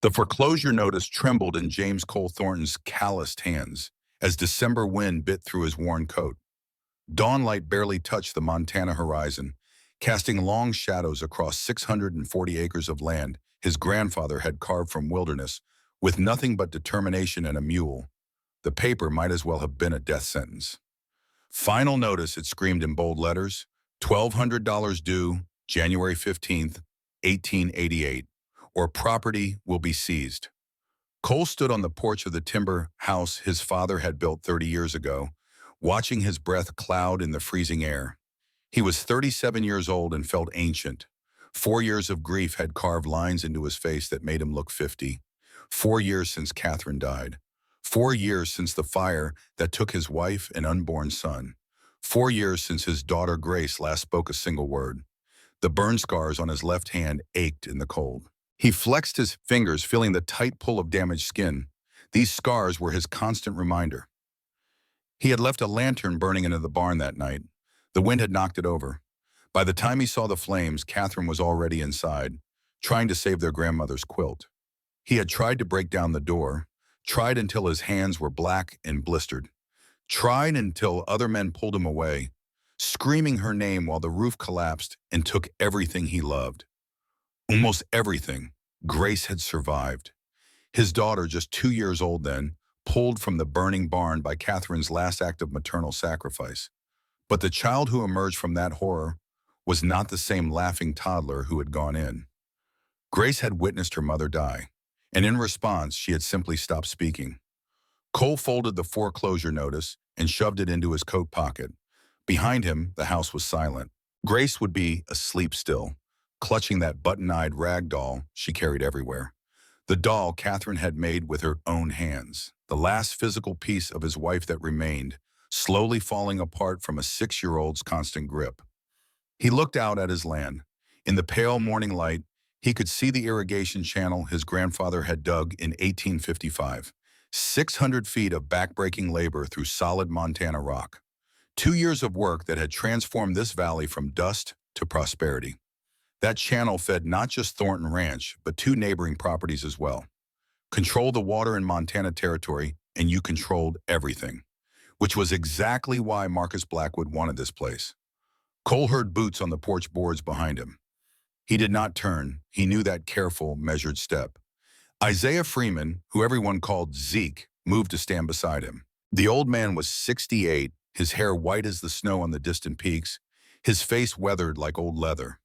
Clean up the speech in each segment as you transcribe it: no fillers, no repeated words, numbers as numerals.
The foreclosure notice trembled in James Cole Thornton's calloused hands as December wind bit through his worn coat. Dawnlight barely touched the Montana horizon, casting long shadows across 640 acres of land his grandfather had carved from wilderness with nothing but determination and a mule. The paper might as well have been a death sentence. Final notice, it screamed in bold letters, $1,200 due, January 15th, 1888, or property will be seized. Cole stood on the porch of the timber house his father had built 30 years ago, watching his breath cloud in the freezing air. He was 37 years old and felt ancient. 4 years of grief had carved lines into his face that made him look 50. 4 years since Catherine died. 4 years since the fire that took his wife and unborn son. 4 years since his daughter Grace last spoke a single word. The burn scars on his left hand ached in the cold. He flexed his fingers, feeling the tight pull of damaged skin. These scars were his constant reminder. He had left a lantern burning into the barn that night. The wind had knocked it over. By the time he saw the flames, Catherine was already inside, trying to save their grandmother's quilt. He had tried to break down the door, tried until his hands were black and blistered, tried until other men pulled him away, screaming her name while the roof collapsed and took everything he loved. Almost everything. Grace had survived. His daughter, just 2 years old then, pulled from the burning barn by Catherine's last act of maternal sacrifice. But the child who emerged from that horror was not the same laughing toddler who had gone in. Grace had witnessed her mother die, and in response, she had simply stopped speaking. Cole folded the foreclosure notice and shoved it into his coat pocket. Behind him, the house was silent. Grace would be asleep still, clutching that button-eyed rag doll she carried everywhere. The doll Catherine had made with her own hands, the last physical piece of his wife that remained, slowly falling apart from a 6-year-old's constant grip. He looked out at his land. In the pale morning light, he could see the irrigation channel his grandfather had dug in 1855. 600 feet of backbreaking labor through solid Montana rock. 2 years of work that had transformed this valley from dust to prosperity. That channel fed not just Thornton Ranch, but 2 neighboring properties as well. Control the water in Montana territory, and you controlled everything, which was exactly why Marcus Blackwood wanted this place. Cole heard boots on the porch boards behind him. He did not turn. He knew that careful, measured step. Isaiah Freeman, who everyone called Zeke, moved to stand beside him. The old man was 68, his hair white as the snow on the distant peaks, his face weathered like old leather.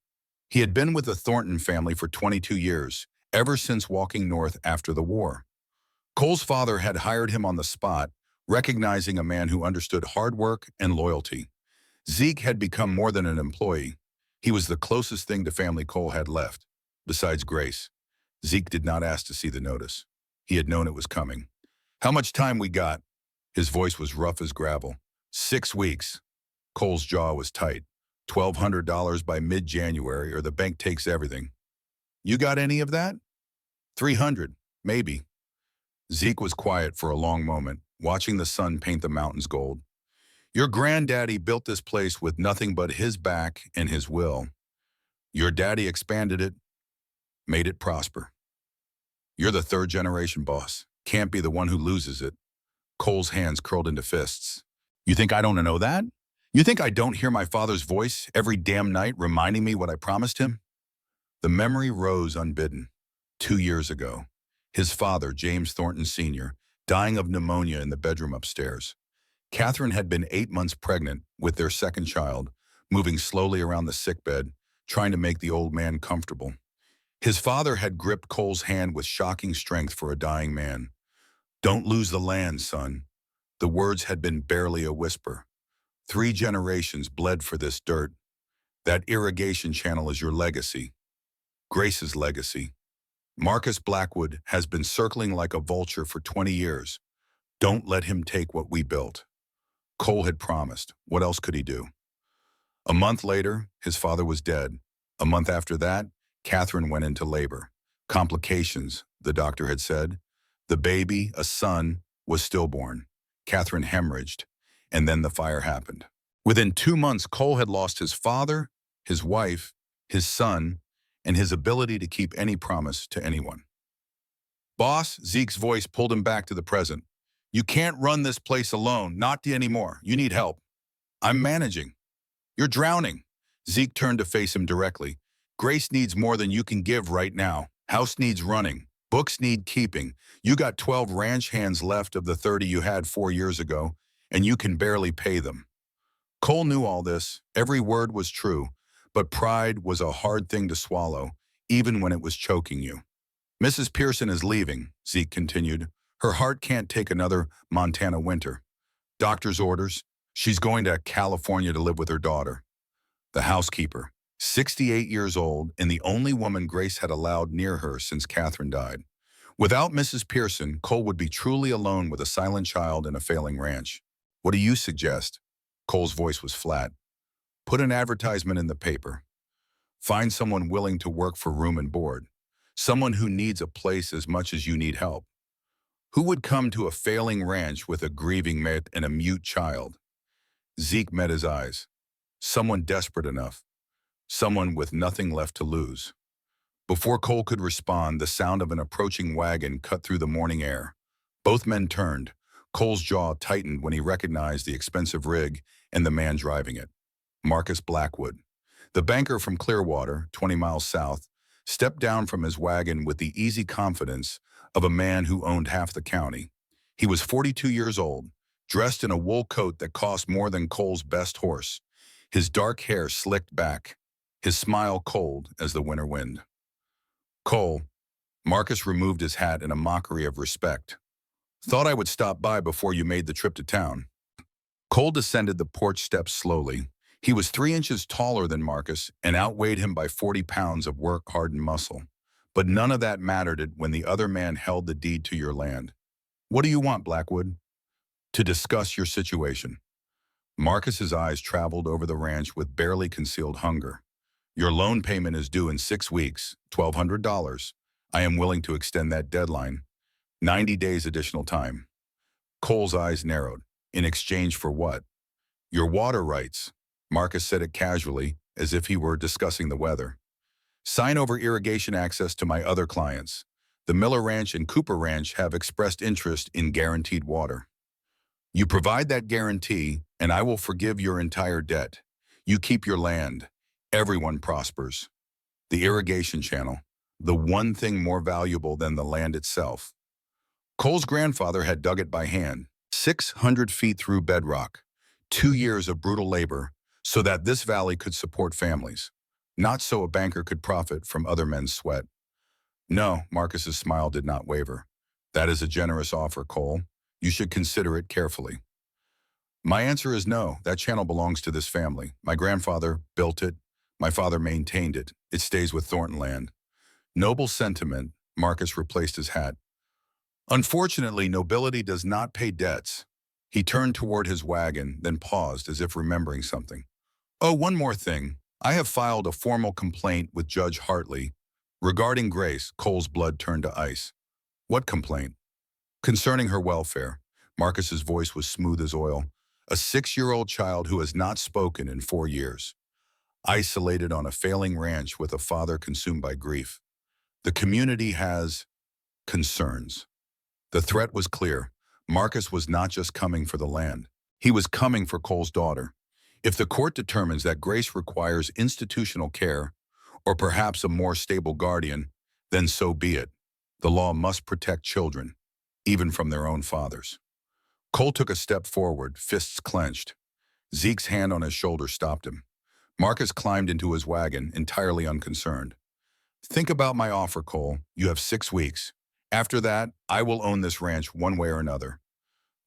He had been with the Thornton family for 22 years, ever since walking north after the war. Cole's father had hired him on the spot, recognizing a man who understood hard work and loyalty. Zeke had become more than an employee. He was the closest thing to family Cole had left, besides Grace. Zeke did not ask to see the notice. He had known it was coming. "How much time we got?" His voice was rough as gravel. 6 weeks. Cole's jaw was tight. $1,200 by mid-January or the bank takes everything. "You got any of that?" 300, maybe. Zeke was quiet for a long moment, watching the sun paint the mountains gold. "Your granddaddy built this place with nothing but his back and his will. Your daddy expanded it, made it prosper. You're the 3rd-generation boss. Can't be the one who loses it." Cole's hands curled into fists. "You think I don't know that? You think I don't hear my father's voice every damn night reminding me what I promised him?" The memory rose unbidden. 2 years ago, his father, James Thornton Sr., dying of pneumonia in the bedroom upstairs. Catherine had been 8 months pregnant with their second child, moving slowly around the sickbed, trying to make the old man comfortable. His father had gripped Cole's hand with shocking strength for a dying man. "Don't lose the land, son." The words had been barely a whisper. 3 generations bled for this dirt. That irrigation channel is your legacy. Grace's legacy. Marcus Blackwood has been circling like a vulture for 20 years. Don't let him take what we built. Cole had promised. What else could he do? A month later, his father was dead. A month after that, Catherine went into labor. Complications, the doctor had said. The baby, a son, was stillborn. Catherine hemorrhaged, and then the fire happened. Within 2 months, Cole had lost his father, his wife, his son, and his ability to keep any promise to anyone. Boss, Zeke's voice pulled him back to the present. You can't run this place alone, not anymore. You need help. I'm managing. You're drowning. Zeke turned to face him directly. Grace needs more than you can give right now. House needs running. Books need keeping. You got 12 ranch hands left of the 30 you had 4 years ago, and you can barely pay them. Cole knew all this. Every word was true, but pride was a hard thing to swallow, even when it was choking you. Mrs. Pearson is leaving, Zeke continued. Her heart can't take another Montana winter. Doctor's orders. She's going to California to live with her daughter. The housekeeper, 68 years old, and the only woman Grace had allowed near her since Catherine died. Without Mrs. Pearson, Cole would be truly alone with a silent child and a failing ranch. What do you suggest? Cole's voice was flat. Put an advertisement in the paper. Find someone willing to work for room and board. Someone who needs a place as much as you need help. Who would come to a failing ranch with a grieving mate and a mute child? Zeke met his eyes. Someone desperate enough. Someone with nothing left to lose. Before Cole could respond, the sound of an approaching wagon cut through the morning air. Both men turned. Cole's jaw tightened when he recognized the expensive rig and the man driving it. Marcus Blackwood. The banker from Clearwater, 20 miles south, stepped down from his wagon with the easy confidence of a man who owned half the county. He was 42 years old, dressed in a wool coat that cost more than Cole's best horse, his dark hair slicked back, his smile cold as the winter wind. Cole, Marcus removed his hat in a mockery of respect. Thought I would stop by before you made the trip to town. Cole descended the porch steps slowly. He was 3 inches taller than Marcus and outweighed him by 40 pounds of work-hardened muscle. But none of that mattered when the other man held the deed to your land. What do you want, Blackwood? To discuss your situation. Marcus's eyes traveled over the ranch with barely concealed hunger. Your loan payment is due in 6 weeks, $1,200. I am willing to extend that deadline. 90 days additional time. Cole's eyes narrowed. In exchange for what? Your water rights. Marcus said it casually, as if he were discussing the weather. Sign over irrigation access to my other clients. The Miller Ranch and Cooper Ranch have expressed interest in guaranteed water. You provide that guarantee, and I will forgive your entire debt. You keep your land. Everyone prospers. The irrigation channel, the one thing more valuable than the land itself. Cole's grandfather had dug it by hand, 600 feet through bedrock, 2 years of brutal labor, so that this valley could support families, not so a banker could profit from other men's sweat. No, Marcus's smile did not waver. That is a generous offer, Cole. You should consider it carefully. My answer is no. That channel belongs to this family. My grandfather built it. My father maintained it. It stays with Thornton land. Noble sentiment, Marcus replaced his hat. Unfortunately, nobility does not pay debts. He turned toward his wagon, then paused as if remembering something. Oh, one more thing. I have filed a formal complaint with Judge Hartley. Regarding Grace, Cole's blood turned to ice. What complaint? Concerning her welfare. Marcus's voice was smooth as oil. A 6-year-old child who has not spoken in 4 years. Isolated on a failing ranch with a father consumed by grief. The community has concerns. The threat was clear. Marcus was not just coming for the land. He was coming for Cole's daughter. If the court determines that Grace requires institutional care, or perhaps a more stable guardian, then so be it. The law must protect children, even from their own fathers. Cole took a step forward, fists clenched. Zeke's hand on his shoulder stopped him. Marcus climbed into his wagon, entirely unconcerned. Think about my offer, Cole. You have 6 weeks. After that, I will own this ranch one way or another.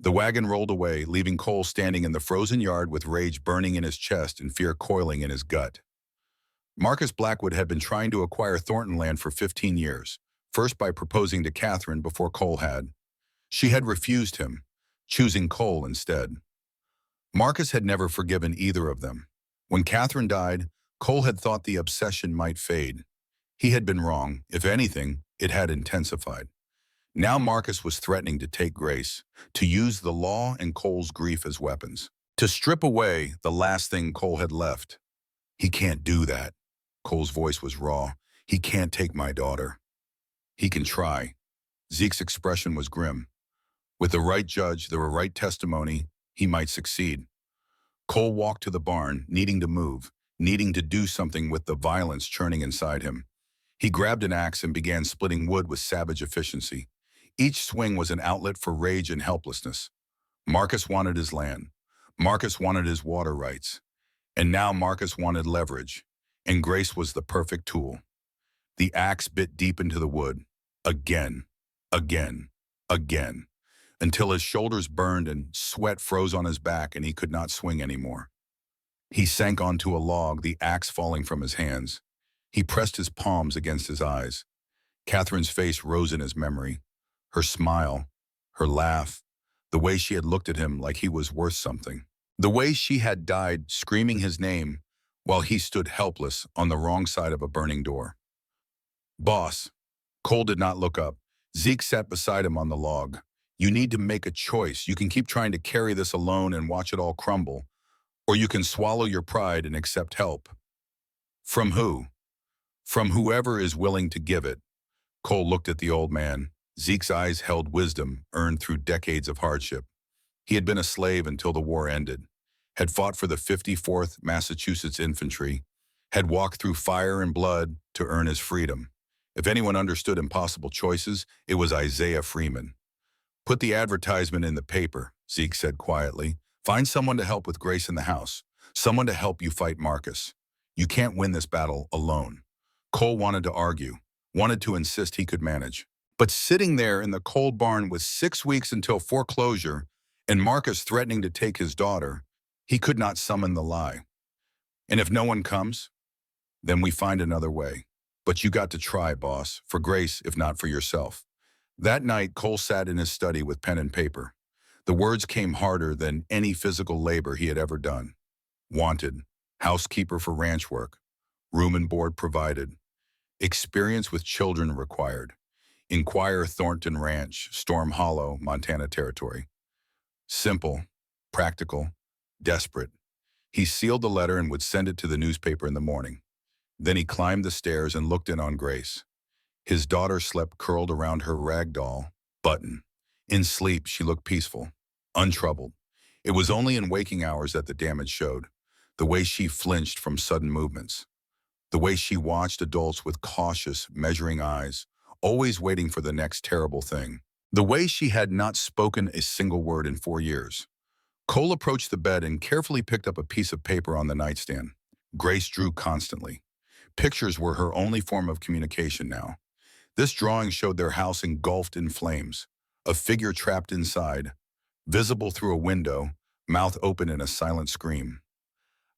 The wagon rolled away, leaving Cole standing in the frozen yard with rage burning in his chest and fear coiling in his gut. Marcus Blackwood had been trying to acquire Thornton land for 15 years, first by proposing to Catherine before Cole had. She had refused him, choosing Cole instead. Marcus had never forgiven either of them. When Catherine died, Cole had thought the obsession might fade. He had been wrong. If anything, it had intensified. Now Marcus was threatening to take Grace, to use the law and Cole's grief as weapons, to strip away the last thing Cole had left. He can't do that. Cole's voice was raw. He can't take my daughter. He can try. Zeke's expression was grim. With the right judge, the right testimony, he might succeed. Cole walked to the barn, needing to move, needing to do something with the violence churning inside him. He grabbed an axe and began splitting wood with savage efficiency. Each swing was an outlet for rage and helplessness. Marcus wanted his land. Marcus wanted his water rights. And now Marcus wanted leverage. And Grace was the perfect tool. The axe bit deep into the wood. Again, again, again, until his shoulders burned and sweat froze on his back and he could not swing anymore. He sank onto a log, the axe falling from his hands. He pressed his palms against his eyes. Catherine's face rose in his memory. Her smile, her laugh, the way she had looked at him like he was worth something. The way she had died screaming his name while he stood helpless on the wrong side of a burning door. "Boss." Cole did not look up. Zeke sat beside him on the log. "You need to make a choice. You can keep trying to carry this alone and watch it all crumble, or you can swallow your pride and accept help." "From who?" "From whoever is willing to give it." Cole looked at the old man. Zeke's eyes held wisdom earned through decades of hardship. He had been a slave until the war ended, had fought for the 54th Massachusetts Infantry, had walked through fire and blood to earn his freedom. If anyone understood impossible choices, it was Isaiah Freeman. "Put the advertisement in the paper," Zeke said quietly. "Find someone to help with Grace in the house, someone to help you fight Marcus. You can't win this battle alone." Cole wanted to argue, wanted to insist he could manage. But sitting there in the cold barn with 6 weeks until foreclosure and Marcus threatening to take his daughter, he could not summon the lie. "And if no one comes, then we find another way. But you got to try, boss, for Grace, if not for yourself." That night, Cole sat in his study with pen and paper. The words came harder than any physical labor he had ever done. Wanted, housekeeper for ranch work, room and board provided, experience with children required. Inquire Thornton Ranch, Storm Hollow, Montana Territory. Simple, practical, desperate. He sealed the letter and would send it to the newspaper in the morning. Then he climbed the stairs and looked in on Grace. His daughter slept curled around her rag doll, Button. In sleep, she looked peaceful, untroubled. It was only in waking hours that the damage showed. The way she flinched from sudden movements. The way she watched adults with cautious, measuring eyes, always waiting for the next terrible thing. The way she had not spoken a single word in 4 years. Cole approached the bed and carefully picked up a piece of paper on the nightstand. Grace drew constantly. Pictures were her only form of communication now. This drawing showed their house engulfed in flames, a figure trapped inside, visible through a window, mouth open in a silent scream.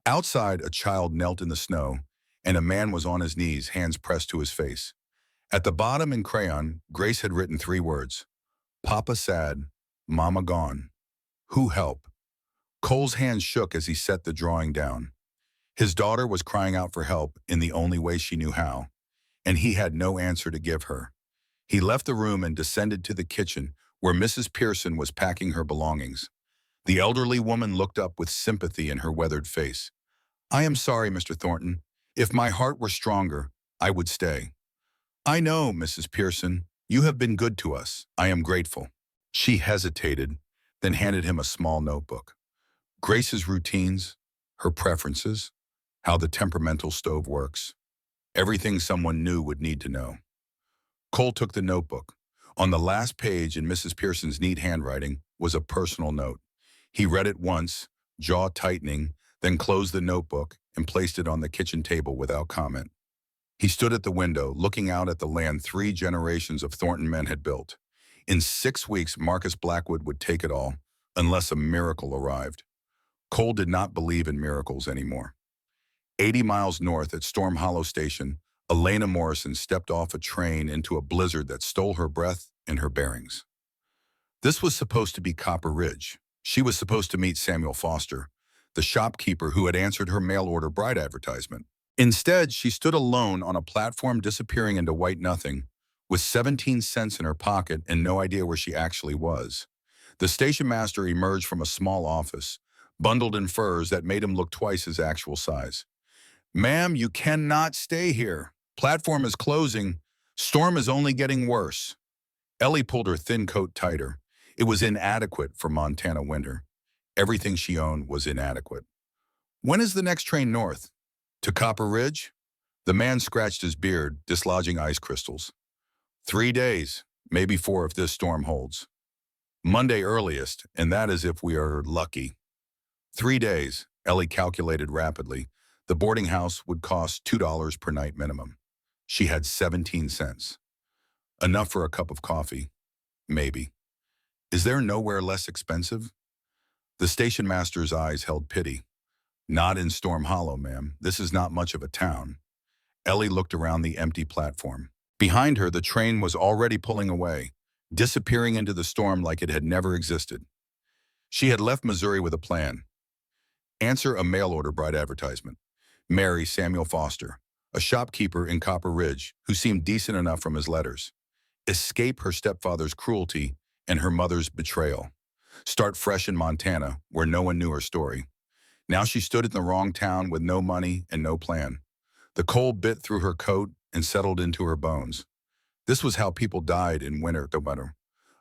Outside, a child knelt in the snow, and a man was on his knees, hands pressed to his face. At the bottom in crayon, Grace had written 3 words. "Papa sad, Mama gone. Who help?" Cole's hands shook as he set the drawing down. His daughter was crying out for help in the only way she knew how, and he had no answer to give her. He left the room and descended to the kitchen, where Mrs. Pearson was packing her belongings. The elderly woman looked up with sympathy in her weathered face. "I am sorry, Mr. Thornton. If my heart were stronger, I would stay." "I know, Mrs. Pearson. You have been good to us. I am grateful." She hesitated, then handed him a small notebook. Grace's routines, her preferences, how the temperamental stove works. Everything someone new would need to know. Cole took the notebook. On the last page in Mrs. Pearson's neat handwriting was a personal note. He read it once, jaw tightening, then closed the notebook and placed it on the kitchen table without comment. He stood at the window, looking out at the land 3 generations of Thornton men had built. In 6 weeks, Marcus Blackwood would take it all, unless a miracle arrived. Cole did not believe in miracles anymore. 80 miles north at Storm Hollow Station, Elena Morrison stepped off a train into a blizzard that stole her breath and her bearings. This was supposed to be Copper Ridge. She was supposed to meet Samuel Foster, the shopkeeper who had answered her mail-order bride advertisement. Instead, she stood alone on a platform disappearing into white nothing, with 17 cents in her pocket and no idea where she actually was. The station master emerged from a small office, bundled in furs that made him look twice his actual size. "Ma'am, you cannot stay here. Platform is closing. Storm is only getting worse." Ellie pulled her thin coat tighter. It was inadequate for Montana winter. Everything she owned was inadequate. When is the next train north? To Copper Ridge? The man scratched his beard, dislodging ice crystals. 3 days, maybe 4 if this storm holds. Monday earliest, and that is if we are lucky. 3 days, Ellie calculated rapidly. The boarding house would cost $2 per night minimum. She had 17 cents. Enough for a cup of coffee. Maybe. Is there nowhere less expensive? The station master's eyes held pity. Not in Storm Hollow, ma'am. This is not much of a town. Ellie looked around the empty platform. Behind her, the train was already pulling away, disappearing into the storm like it had never existed. She had left Missouri with a plan. Answer a mail-order bride advertisement. Marry Samuel Foster, a shopkeeper in Copper Ridge who seemed decent enough from his letters. Escape her stepfather's cruelty and her mother's betrayal. Start fresh in Montana, where no one knew her story. Now she stood in the wrong town with no money and no plan. The cold bit through her coat and settled into her bones. This was how people died in winter,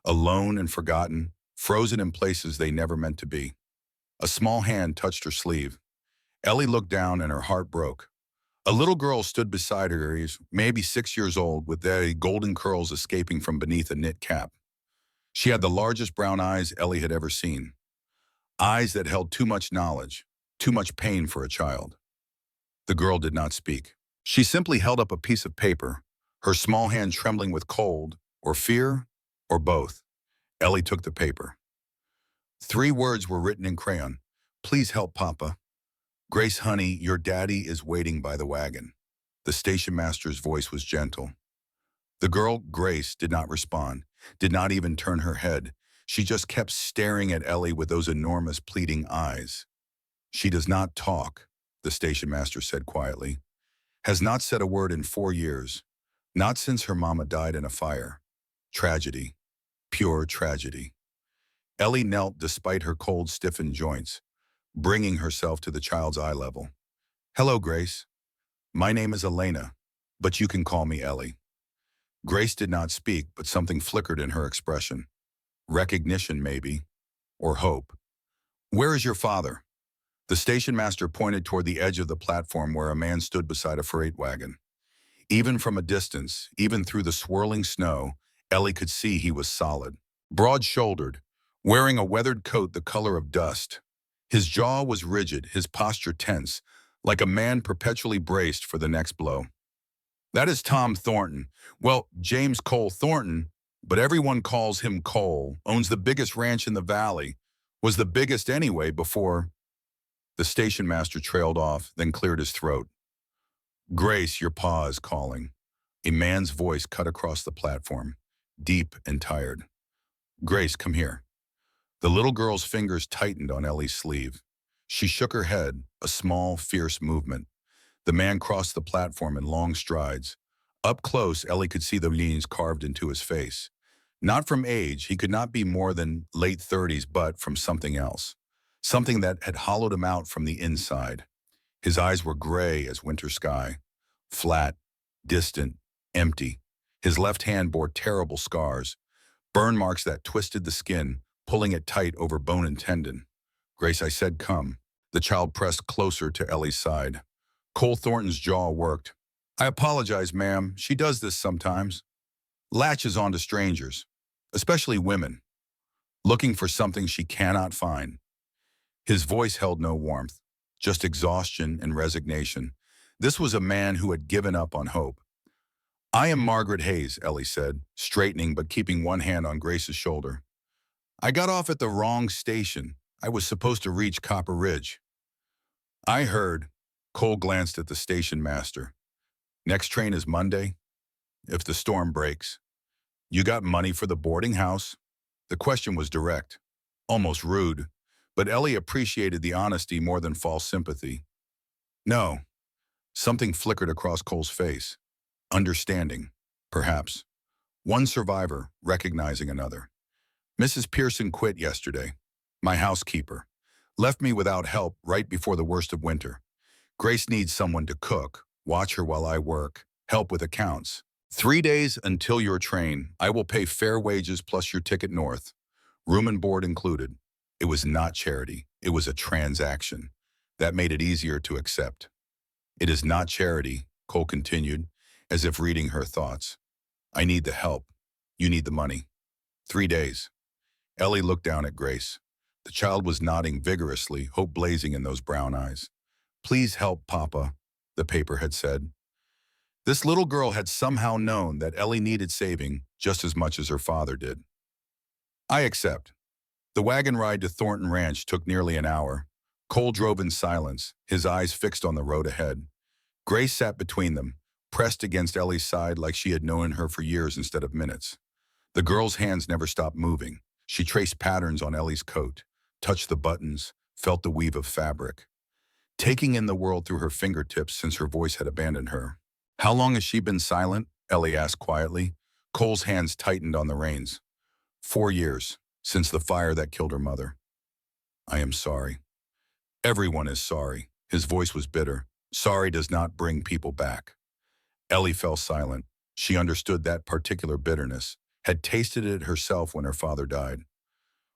alone and forgotten, frozen in places they never meant to be. A small hand touched her sleeve. Ellie looked down and her heart broke. A little girl stood beside her, maybe 6 years old, with their golden curls escaping from beneath a knit cap. She had the largest brown eyes Ellie had ever seen. Eyes that held too much knowledge, too much pain for a child. The girl did not speak. She simply held up a piece of paper, her small hand trembling with cold, or fear, or both. Ellie took the paper. 3 words were written in crayon. Please help, Papa. Grace, honey, your daddy is waiting by the wagon. The station master's voice was gentle. The girl, Grace, did not respond, did not even turn her head. She just kept staring at Ellie with those enormous pleading eyes. She does not talk, the station master said quietly. Has not said a word in 4 years. Not since her mama died in a fire. Tragedy. Pure tragedy. Ellie knelt despite her cold, stiffened joints, bringing herself to the child's eye level. Hello, Grace. My name is Elena, but you can call me Ellie. Grace did not speak, but something flickered in her expression. Recognition, maybe, or hope. Where is your father? The station master pointed toward the edge of the platform where a man stood beside a freight wagon. Even from a distance, even through the swirling snow, Ellie could see he was solid, broad-shouldered, wearing a weathered coat the color of dust. His jaw was rigid, his posture tense, like a man perpetually braced for the next blow. That is Tom Thornton. Well, James Cole Thornton, but everyone calls him Cole, owns the biggest ranch in the valley, was the biggest anyway before. The station master trailed off, then cleared his throat. Grace, your pa is calling. A man's voice cut across the platform, deep and tired. Grace, come here. The little girl's fingers tightened on Ellie's sleeve. She shook her head, a small, fierce movement. The man crossed the platform in long strides. Up close, Ellie could see the lines carved into his face. Not from age, he could not be more than late 30s, but from something else. Something that had hollowed him out from the inside. His eyes were gray as winter sky. Flat, distant, empty. His left hand bore terrible scars. Burn marks that twisted the skin, pulling it tight over bone and tendon. Grace, I said come. The child pressed closer to Ellie's side. Cole Thornton's jaw worked. I apologize, ma'am. She does this sometimes. Latches onto strangers, especially women, looking for something she cannot find. His voice held no warmth, just exhaustion and resignation. This was a man who had given up on hope. I am Margaret Hayes, Ellie said, straightening but keeping one hand on Grace's shoulder. I got off at the wrong station. I was supposed to reach Copper Ridge. I heard. Cole glanced at the station master. Next train is Monday? If the storm breaks. You got money for the boarding house? The question was direct, almost rude, but Ellie appreciated the honesty more than false sympathy. No. Something flickered across Cole's face. Understanding, perhaps. One survivor recognizing another. Mrs. Pearson quit yesterday. My housekeeper. Left me without help right before the worst of winter. Grace needs someone to cook, watch her while I work, help with accounts. 3 days until your train. I will pay fair wages plus your ticket north. Room and board included. It was not charity. It was a transaction. That made it easier to accept. It is not charity, Cole continued, as if reading her thoughts. I need the help. You need the money. 3 days. Ellie looked down at Grace. The child was nodding vigorously, hope blazing in those brown eyes. Please help, Papa, the paper had said. This little girl had somehow known that Ellie needed saving just as much as her father did. I accept. The wagon ride to Thornton Ranch took nearly an hour. Cole drove in silence, his eyes fixed on the road ahead. Grace sat between them, pressed against Ellie's side like she had known her for years instead of minutes. The girl's hands never stopped moving. She traced patterns on Ellie's coat, touched the buttons, felt the weave of fabric, taking in the world through her fingertips since her voice had abandoned her. How long has she been silent? Ellie asked quietly. Cole's hands tightened on the reins. 4 years, since the fire that killed her mother. I am sorry. Everyone is sorry. His voice was bitter. Sorry does not bring people back. Ellie fell silent. She understood that particular bitterness, had tasted it herself when her father died.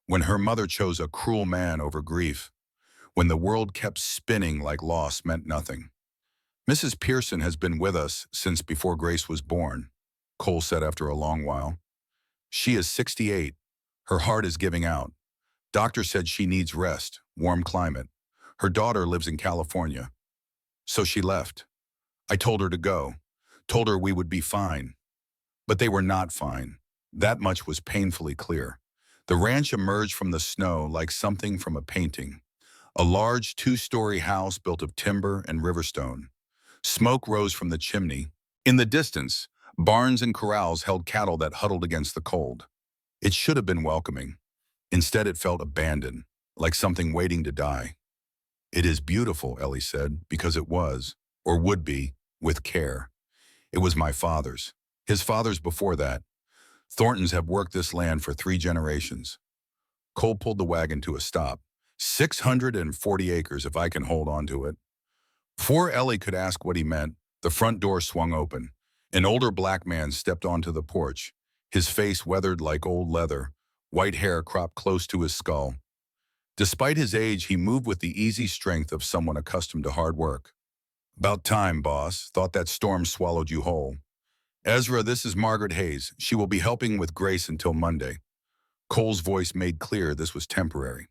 When her mother chose a cruel man over grief, when the world kept spinning like loss meant nothing. Mrs. Pearson has been with us since before Grace was born, Cole said after a long while. She is 68. Her heart is giving out. Doctor said she needs rest, warm climate. Her daughter lives in California. So she left. I told her to go, told her we would be fine. But they were not fine. That much was painfully clear. The ranch emerged from the snow like something from a painting. A large 2-story house built of timber and riverstone. Smoke rose from the chimney. In the distance, barns and corrals held cattle that huddled against the cold. It should have been welcoming. Instead, it felt abandoned, like something waiting to die. It is beautiful, Ellie said, because it was, or would be, with care. It was my father's. His father's before that. Thorntons have worked this land for 3 generations. Cole pulled the wagon to a stop. 640 acres if I can hold on to it. Before Ellie could ask what he meant, the front door swung open. An older black man stepped onto the porch, his face weathered like old leather, white hair cropped close to his skull. Despite his age, he moved with the easy strength of someone accustomed to hard work. About time, boss. Thought that storm swallowed you whole. Ezra, this is Margaret Hayes. She will be helping with Grace until Monday. Cole's voice made clear this was temporary.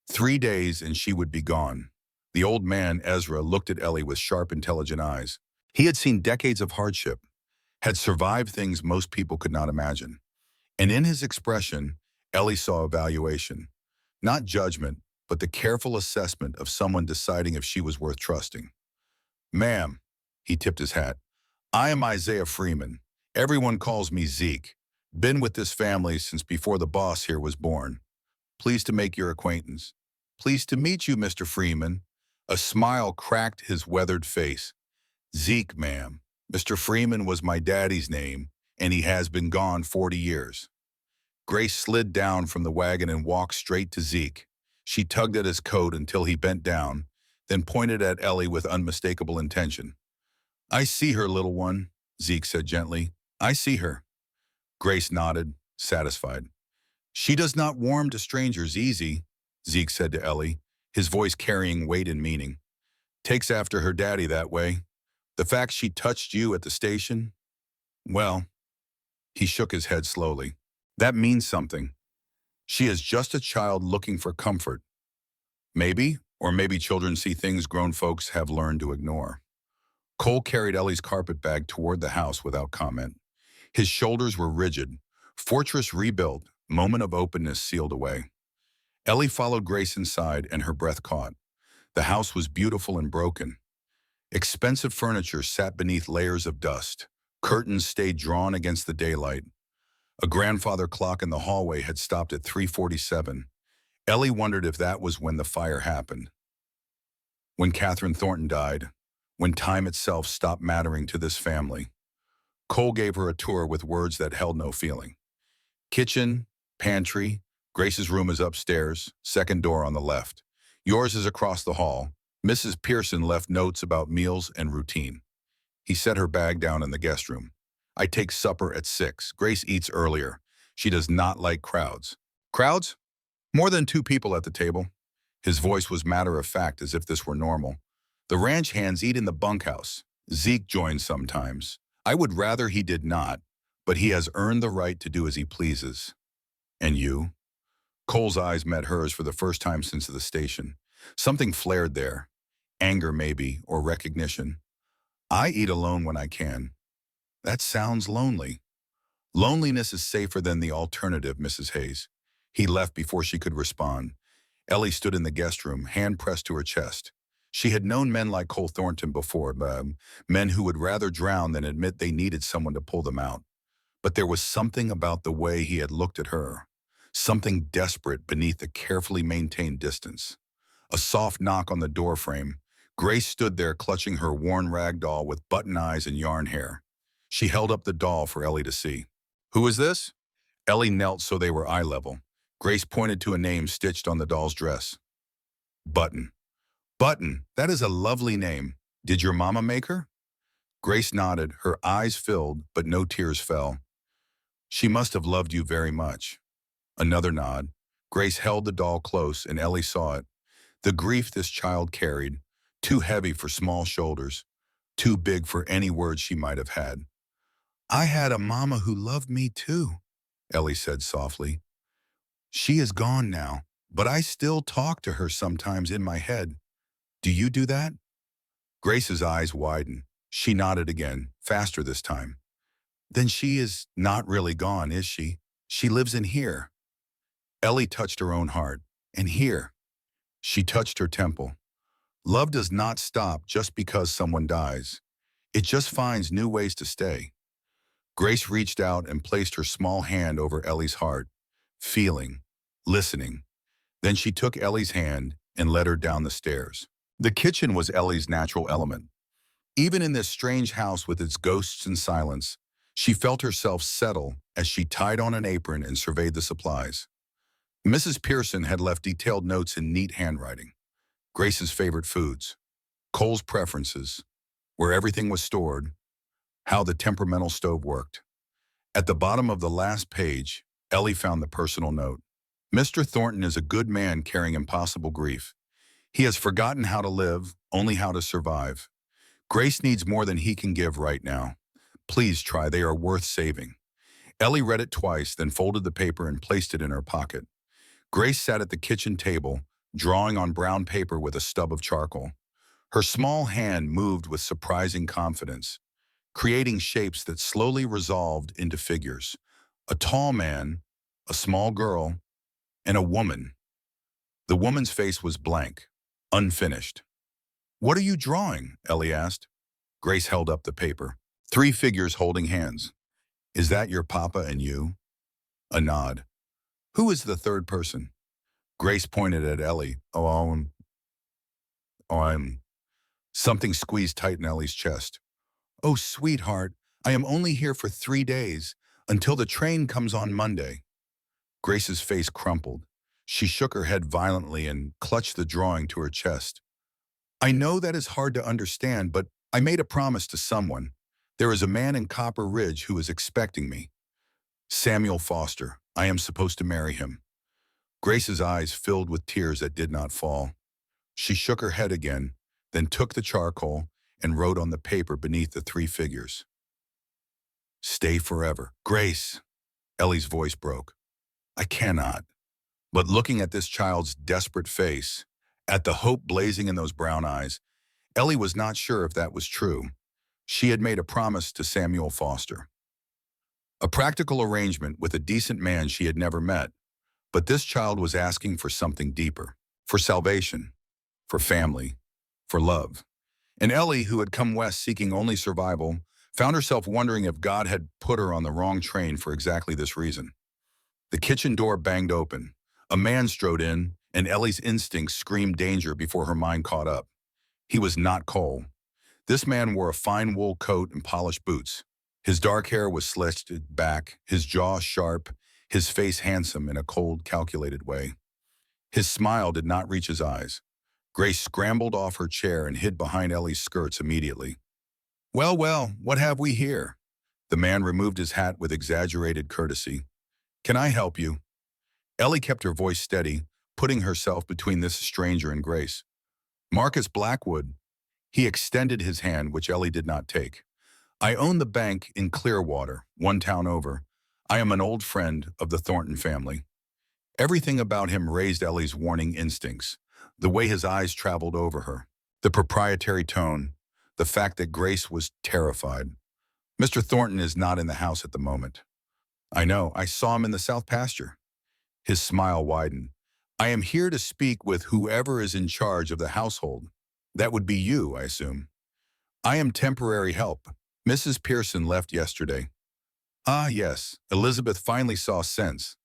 3 days and she would be gone. The old man, Ezra, looked at Ellie with sharp, intelligent eyes. He had seen decades of hardship, had survived things most people could not imagine. And in his expression, Ellie saw evaluation. Not judgment, but the careful assessment of someone deciding if she was worth trusting. Ma'am, he tipped his hat, I am Isaiah Freeman. Everyone calls me Zeke. Been with this family since before the boss here was born. Pleased to make your acquaintance. Pleased to meet you, Mr. Freeman. A smile cracked his weathered face. Zeke, ma'am. Mr. Freeman was my daddy's name, and he has been gone 40 years. Grace slid down from the wagon and walked straight to Zeke. She tugged at his coat until he bent down, then pointed at Ellie with unmistakable intention. I see her, little one, Zeke said gently. I see her. Grace nodded, satisfied. She does not warm to strangers easy, Zeke said to Ellie, his voice carrying weight and meaning. Takes after her daddy that way. The fact she touched you at the station? Well, he shook his head slowly. That means something. She is just a child looking for comfort. Maybe, or maybe children see things grown folks have learned to ignore. Cole carried Ellie's carpet bag toward the house without comment. His shoulders were rigid. Fortress rebuilt, moment of openness sealed away. Ellie followed Grace inside and her breath caught. The house was beautiful and broken. Expensive furniture sat beneath layers of dust. Curtains stayed drawn against the daylight. A grandfather clock in the hallway had stopped at 3:47. Ellie wondered if that was when the fire happened. When Catherine Thornton died, when time itself stopped mattering to this family. Cole gave her a tour with words that held no feeling. Kitchen, pantry, Grace's room is upstairs, second door on the left. Yours is across the hall. Mrs. Pearson left notes about meals and routine. He set her bag down in the guest room. I take supper at 6. Grace eats earlier. She does not like crowds. Crowds? More than 2 people at the table. His voice was matter-of-fact, as if this were normal. The ranch hands eat in the bunkhouse. Zeke joins sometimes. I would rather he did not, but he has earned the right to do as he pleases. And you? Cole's eyes met hers for the first time since the station. Something flared there. Anger, maybe, or recognition. I eat alone when I can. That sounds lonely. Loneliness is safer than the alternative, Mrs. Hayes. He left before she could respond. Ellie stood in the guest room, hand pressed to her chest. She had known men like Cole Thornton before, men who would rather drown than admit they needed someone to pull them out. But there was something about the way he had looked at her, something desperate beneath the carefully maintained distance. A soft knock on the doorframe. Grace stood there clutching her worn rag doll with button eyes and yarn hair. She held up the doll for Ellie to see. Who is this? Ellie knelt so they were eye level. Grace pointed to a name stitched on the doll's dress. Button. Button, that is a lovely name. Did your mama make her? Grace nodded, her eyes filled, but no tears fell. She must have loved you very much. Another nod. Grace held the doll close and Ellie saw it. The grief this child carried, too heavy for small shoulders, too big for any words she might have had. I had a mama who loved me too, Ellie said softly. She is gone now, but I still talk to her sometimes in my head. Do you do that? Grace's eyes widened. She nodded again, faster this time. Then she is not really gone, is she? She lives in here. Ellie touched her own heart. And here. She touched her temple. Love does not stop just because someone dies. It just finds new ways to stay. Grace reached out and placed her small hand over Ellie's heart, feeling, listening. Then she took Ellie's hand and led her down the stairs. The kitchen was Ellie's natural element. Even in this strange house with its ghosts and silence, she felt herself settle as she tied on an apron and surveyed the supplies. Mrs. Pearson had left detailed notes in neat handwriting. Grace's favorite foods, Cole's preferences, where everything was stored, how the temperamental stove worked. At the bottom of the last page, Ellie found the personal note. Mr. Thornton is a good man carrying impossible grief. He has forgotten how to live, only how to survive. Grace needs more than he can give right now. Please try, they are worth saving. Ellie read it twice, then folded the paper and placed it in her pocket. Grace sat at the kitchen table, drawing on brown paper with a stub of charcoal. Her small hand moved with surprising confidence, creating shapes that slowly resolved into figures. A tall man, a small girl, and a woman. The woman's face was blank, unfinished. What are you drawing? Ellie asked. Grace held up the paper. 3 figures holding hands. Is that your papa and you? A nod. Who is the third person? Grace pointed at Ellie. I'm. Something squeezed tight in Ellie's chest. Oh, sweetheart, I am only here for 3 days, until the train comes on Monday. Grace's face crumpled. She shook her head violently and clutched the drawing to her chest. I know that is hard to understand, but I made a promise to someone. There is a man in Copper Ridge who is expecting me. Samuel Foster. I am supposed to marry him. Grace's eyes filled with tears that did not fall. She shook her head again, then took the charcoal and wrote on the paper beneath the 3 figures. Stay forever. Grace, Ellie's voice broke. I cannot. But looking at this child's desperate face, at the hope blazing in those brown eyes, Ellie was not sure if that was true. She had made a promise to Samuel Foster. A practical arrangement with a decent man she had never met, but this child was asking for something deeper, for salvation, for family, for love. And Ellie, who had come west seeking only survival, found herself wondering if God had put her on the wrong train for exactly this reason. The kitchen door banged open. A man strode in, and Ellie's instincts screamed danger before her mind caught up. He was not Cole. This man wore a fine wool coat and polished boots. His dark hair was sliced back, his jaw sharp, his face handsome in a cold, calculated way. His smile did not reach his eyes. Grace scrambled off her chair and hid behind Ellie's skirts immediately. Well, what have we here? The man removed his hat with exaggerated courtesy. "Can I help you?" Ellie kept her voice steady, putting herself between this stranger and Grace. "Marcus Blackwood." He extended his hand, which Ellie did not take. "I own the bank in Clearwater, one town over. I am an old friend of the Thornton family." Everything about him raised Ellie's warning instincts. The way his eyes traveled over her, the proprietary tone, the fact that Grace was terrified. "Mr. Thornton is not in the house at the moment." "I know. I saw him in the south pasture." His smile widened. "I am here to speak with whoever is in charge of the household. That would be you, I assume." "I am temporary help. Mrs. Pearson left yesterday." "Ah, yes." Elizabeth finally saw sense.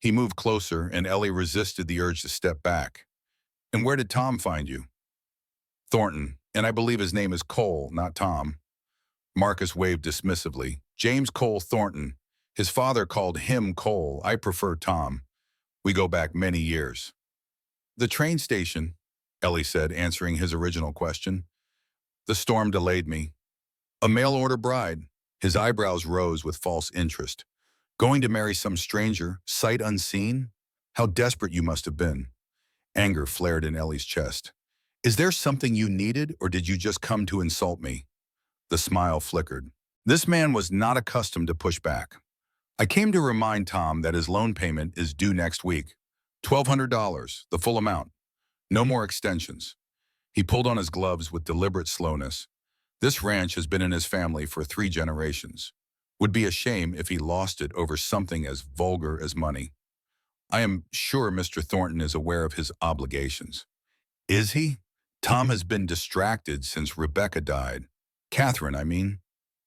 He moved closer, and Ellie resisted the urge to step back. "And where did Tom find you?" "Thornton, and I believe his name is Cole, not Tom." Marcus waved dismissively. "James Cole Thornton. His father called him Cole. I prefer Tom. We go back many years." "The train station," Ellie said, answering his original question. "The storm delayed me." "A mail-order bride." His eyebrows rose with false interest. "Going to marry some stranger, sight unseen? How desperate you must have been." Anger flared in Ellie's chest. "Is there something you needed, or did you just come to insult me?" The smile flickered. This man was not accustomed to push back. "I came to remind Tom that his loan payment is due next week. $1,200, the full amount. No more extensions." He pulled on his gloves with deliberate slowness. "This ranch has been in his family for 3 generations. Would be a shame if he lost it over something as vulgar as money. I am sure Mr. Thornton is aware of his obligations." "Is he?" "Tom has been distracted since Rebecca died. Catherine, I mean.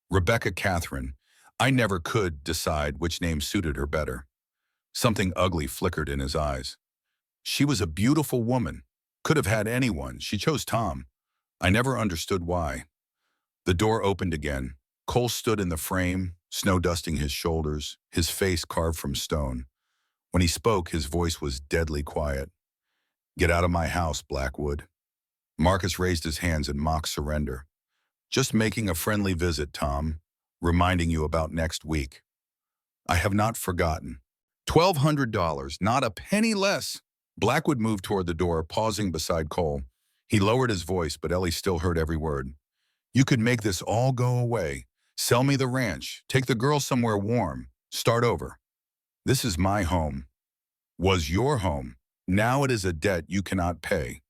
Rebecca Catherine. I never could decide which name suited her better." Something ugly flickered in his eyes. "She was a beautiful woman. Could have had anyone. She chose Tom. I never understood why." The door opened again. Cole stood in the frame, snow dusting his shoulders, his face carved from stone. When he spoke, his voice was deadly quiet. "Get out of my house, Blackwood." Marcus raised his hands in mock surrender. "Just making a friendly visit, Tom. Reminding you about next week." "I have not forgotten." $1,200, not a penny less. Blackwood moved toward the door, pausing beside Cole. He lowered his voice, but Ellie still heard every word. "You could make this all go away. Sell me the ranch. Take the girl somewhere warm. Start over. This is my home. Was your home. Now it is a debt you cannot pay."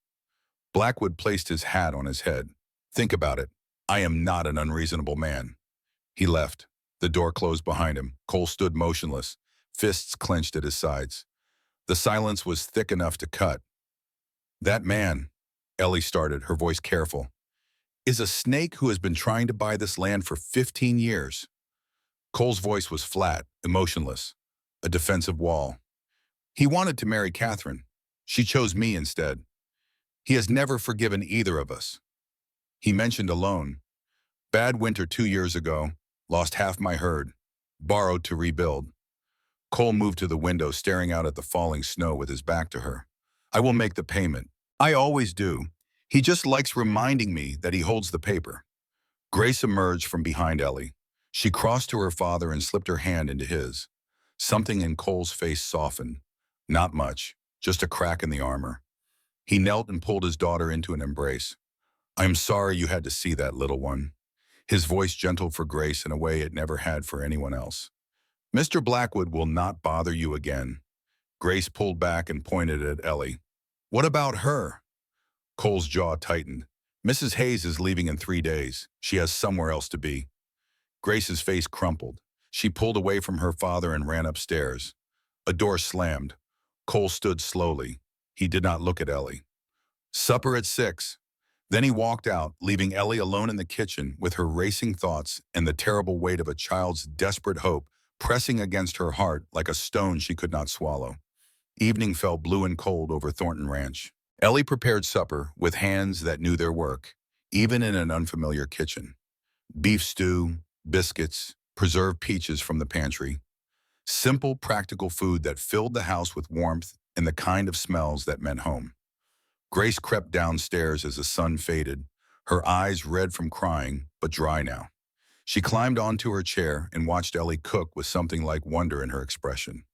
Blackwood placed his hat on his head. "Think about it. I am not an unreasonable man." He left. The door closed behind him. Cole stood motionless, fists clenched at his sides. The silence was thick enough to cut. "That man," Ellie started, her voice careful, "is a snake who has been trying to buy this land for 15 years. Cole's voice was flat, emotionless, a defensive wall. "He wanted to marry Catherine. She chose me instead. He has never forgiven either of us." He mentioned a loan. "Bad winter 2 years ago. Lost half my herd. Borrowed to rebuild." Cole moved to the window, staring out at the falling snow with his back to her. "I will make the payment. I always do. He just likes reminding me that he holds the paper." Grace emerged from behind Ellie. She crossed to her father and slipped her hand into his. Something in Cole's face softened. Not much, just a crack in the armor. He knelt and pulled his daughter into an embrace. "I am sorry you had to see that, little one." His voice gentle for Grace in a way it never had for anyone else. "Mr. Blackwood will not bother you again." Grace pulled back and pointed at Ellie. "What about her?" Cole's jaw tightened. "Mrs. Hayes is leaving in 3 days. She has somewhere else to be." Grace's face crumpled. She pulled away from her father and ran upstairs. A door slammed. Cole stood slowly. He did not look at Ellie. "Supper at 6. Then he walked out, leaving Ellie alone in the kitchen with her racing thoughts and the terrible weight of a child's desperate hope pressing against her heart like a stone she could not swallow. Evening fell blue and cold over Thornton Ranch. Ellie prepared supper with hands that knew their work, even in an unfamiliar kitchen. Beef stew, biscuits, preserved peaches from the pantry. Simple, practical food that filled the house with warmth and the kind of smells that meant home. Grace crept downstairs as the sun faded, her eyes red from crying, but dry now. She climbed onto her chair and watched Ellie cook with something like wonder in her expression.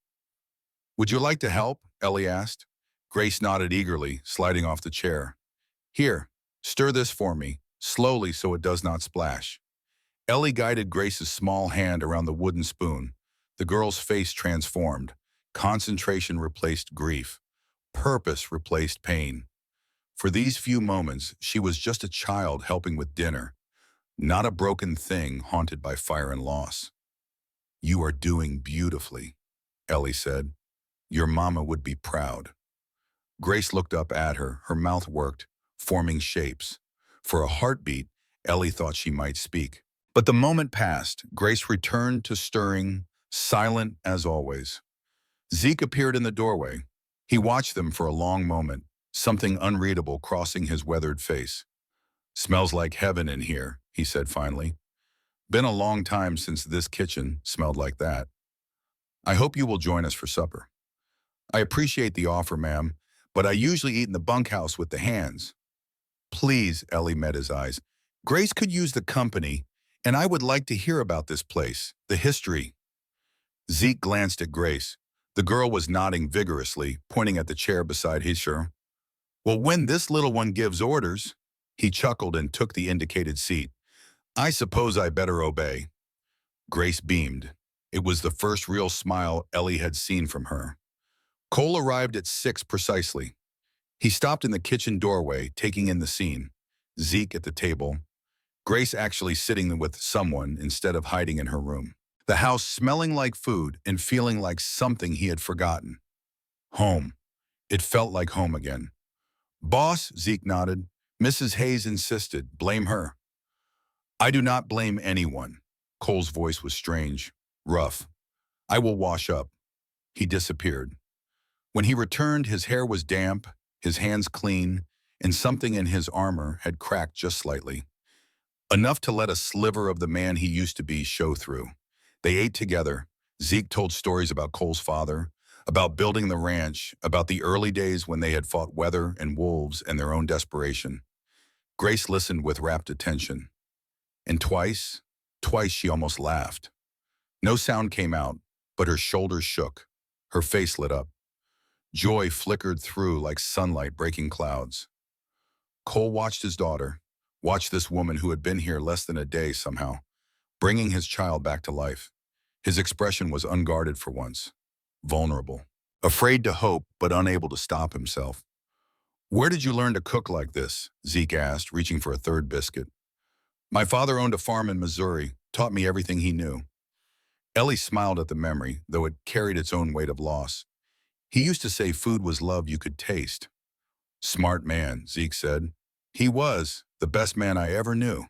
"Would you like to help?" Ellie asked. Grace nodded eagerly, sliding off the chair. "Here, stir this for me, slowly so it does not splash." Ellie guided Grace's small hand around the wooden spoon. The girl's face transformed. Concentration replaced grief. Purpose replaced pain. For these few moments, she was just a child helping with dinner, not a broken thing haunted by fire and loss. "You are doing beautifully," Ellie said. "Your mama would be proud." Grace looked up at her. Her mouth worked, forming shapes. For a heartbeat, Ellie thought she might speak. But the moment passed. Grace returned to stirring, silent as always. Zeke appeared in the doorway. He watched them for a long moment, something unreadable crossing his weathered face. "Smells like heaven in here," he said finally. "Been a long time since this kitchen smelled like that. I hope you will join us for supper." "I appreciate the offer, ma'am, but I usually eat in the bunkhouse with the hands." "Please," Ellie met his eyes. "Grace could use the company, and I would like to hear about this place, the history." Zeke glanced at Grace. The girl was nodding vigorously, pointing at the chair beside his chair. "Well, when this little one gives orders," he chuckled and took the indicated seat. "I suppose I better obey." Grace beamed. It was the first real smile Ellie had seen from her. Cole arrived at 6 precisely. He stopped in the kitchen doorway, taking in the scene. Zeke at the table. Grace actually sitting with someone instead of hiding in her room. The house smelling like food and feeling like something he had forgotten. Home. It felt like home again. "Boss," Zeke nodded. "Mrs. Hayes insisted. Blame her." "I do not blame anyone." Cole's voice was strange, rough. "I will wash up." He disappeared. When he returned, his hair was damp, his hands clean, and something in his armor had cracked just slightly. Enough to let a sliver of the man he used to be show through. They ate together. Zeke told stories about Cole's father, about building the ranch, about the early days when they had fought weather and wolves and their own desperation. Grace listened with rapt attention. And twice she almost laughed. No sound came out, but her shoulders shook. Her face lit up. Joy flickered through like sunlight breaking clouds. Cole watched his daughter, watched this woman who had been here less than a day somehow, bringing his child back to life. His expression was unguarded for once, vulnerable, afraid to hope but unable to stop himself. "Where did you learn to cook like this?" Zeke asked, reaching for a third biscuit. "My father owned a farm in Missouri, taught me everything he knew." Ellie smiled at the memory, though it carried its own weight of loss. "He used to say food was love you could taste." "Smart man," Zeke said. "He was the best man I ever knew."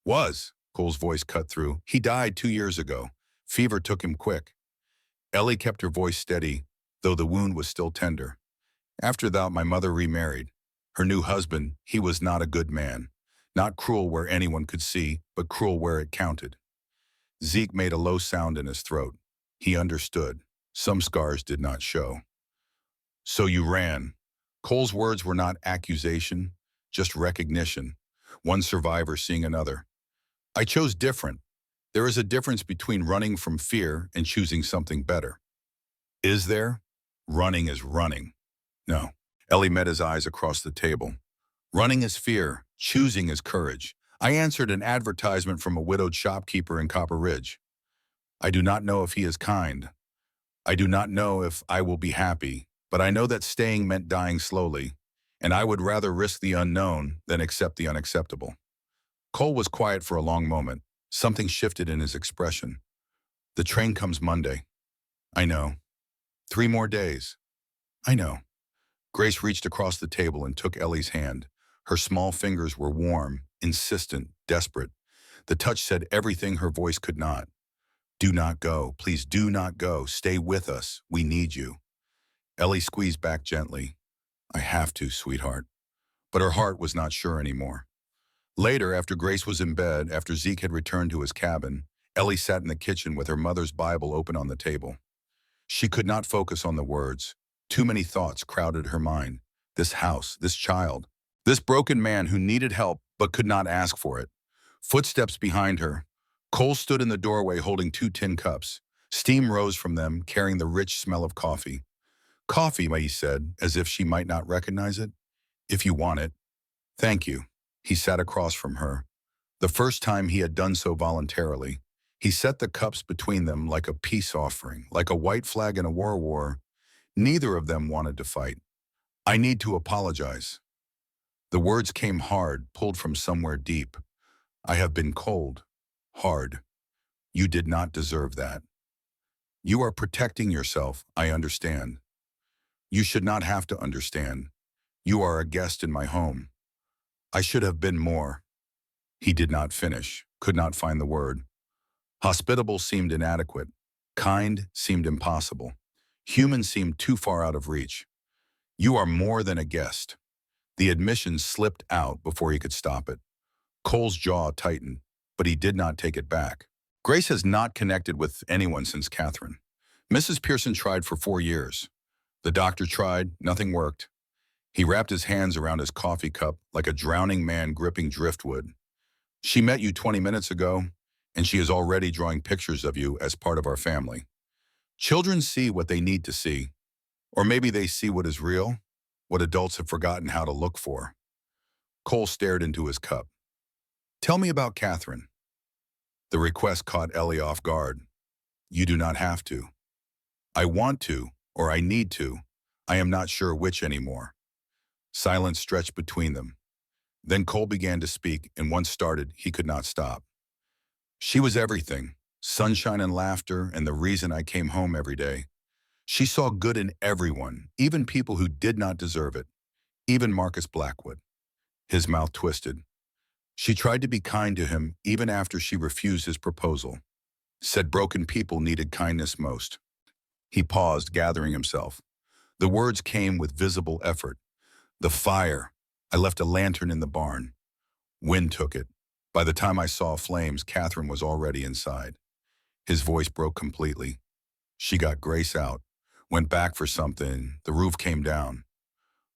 "Was," Cole's voice cut through. "He died 2 years ago. Fever took him quick." Ellie kept her voice steady, though the wound was still tender. "After that, my mother remarried. Her new husband, he was not a good man. Not cruel where anyone could see, but cruel where it counted." Zeke made a low sound in his throat. He understood. Some scars did not show. "So you ran." Cole's words were not accusation, just recognition. One survivor seeing another. "I chose different. There is a difference between running from fear and choosing something better." "Is there?" "Running is running." "No." Ellie met his eyes across the table. "Running is fear. Choosing is courage. I answered an advertisement from a widowed shopkeeper in Copper Ridge. I do not know if he is kind. I do not know if I will be happy, but I know that staying meant dying slowly, and I would rather risk the unknown than accept the unacceptable." Cole was quiet for a long moment. Something shifted in his expression. "The train comes Monday." "I know." 3 more days." "I know." Grace reached across the table and took Ellie's hand. Her small fingers were warm, insistent, desperate. The touch said everything her voice could not. "Do not go. Please do not go. Stay with us. We need you." Ellie squeezed back gently. "I have to, sweetheart." But her heart was not sure anymore. Later, after Grace was in bed, after Zeke had returned to his cabin, Ellie sat in the kitchen with her mother's Bible open on the table. She could not focus on the words. Too many thoughts crowded her mind. This house, this child, this broken man who needed help but could not ask for it. Footsteps behind her. Cole stood in the doorway holding two tin cups. Steam rose from them, carrying the rich smell of coffee. Coffee, he said, as if she might not recognize it. If you want it. Thank you. He sat across from her. The first time he had done so voluntarily. He set the cups between them like a peace offering, like a white flag in a war. Neither of them wanted to fight. I need to apologize. The words came hard, pulled from somewhere deep. I have been cold. Hard. You did not deserve that. You are protecting yourself, I understand. You should not have to understand. You are a guest in my home. I should have been more. He did not finish, could not find the word. Hospitable seemed inadequate. Kind seemed impossible. Human seemed too far out of reach. You are more than a guest. The admission slipped out before he could stop it. Cole's jaw tightened, but he did not take it back. Grace has not connected with anyone since Catherine. Mrs. Pearson tried for 4 years. The doctor tried, nothing worked. He wrapped his hands around his coffee cup like a drowning man gripping driftwood. She met you 20 minutes ago, and she is already drawing pictures of you as part of our family. Children see what they need to see, or maybe they see what is real, what adults have forgotten how to look for. Cole stared into his cup. Tell me about Catherine. The request caught Ellie off guard. You do not have to. I want to, or I need to. I am not sure which anymore. Silence stretched between them. Then Cole began to speak, and once started, he could not stop. She was everything, sunshine and laughter, and the reason I came home every day. She saw good in everyone, even people who did not deserve it, even Marcus Blackwood. His mouth twisted. She tried to be kind to him even after she refused his proposal. Said broken people needed kindness most. He paused, gathering himself. The words came with visible effort. The fire. I left a lantern in the barn. Wind took it. By the time I saw flames, Catherine was already inside. His voice broke completely. She got Grace out, went back for something. The roof came down.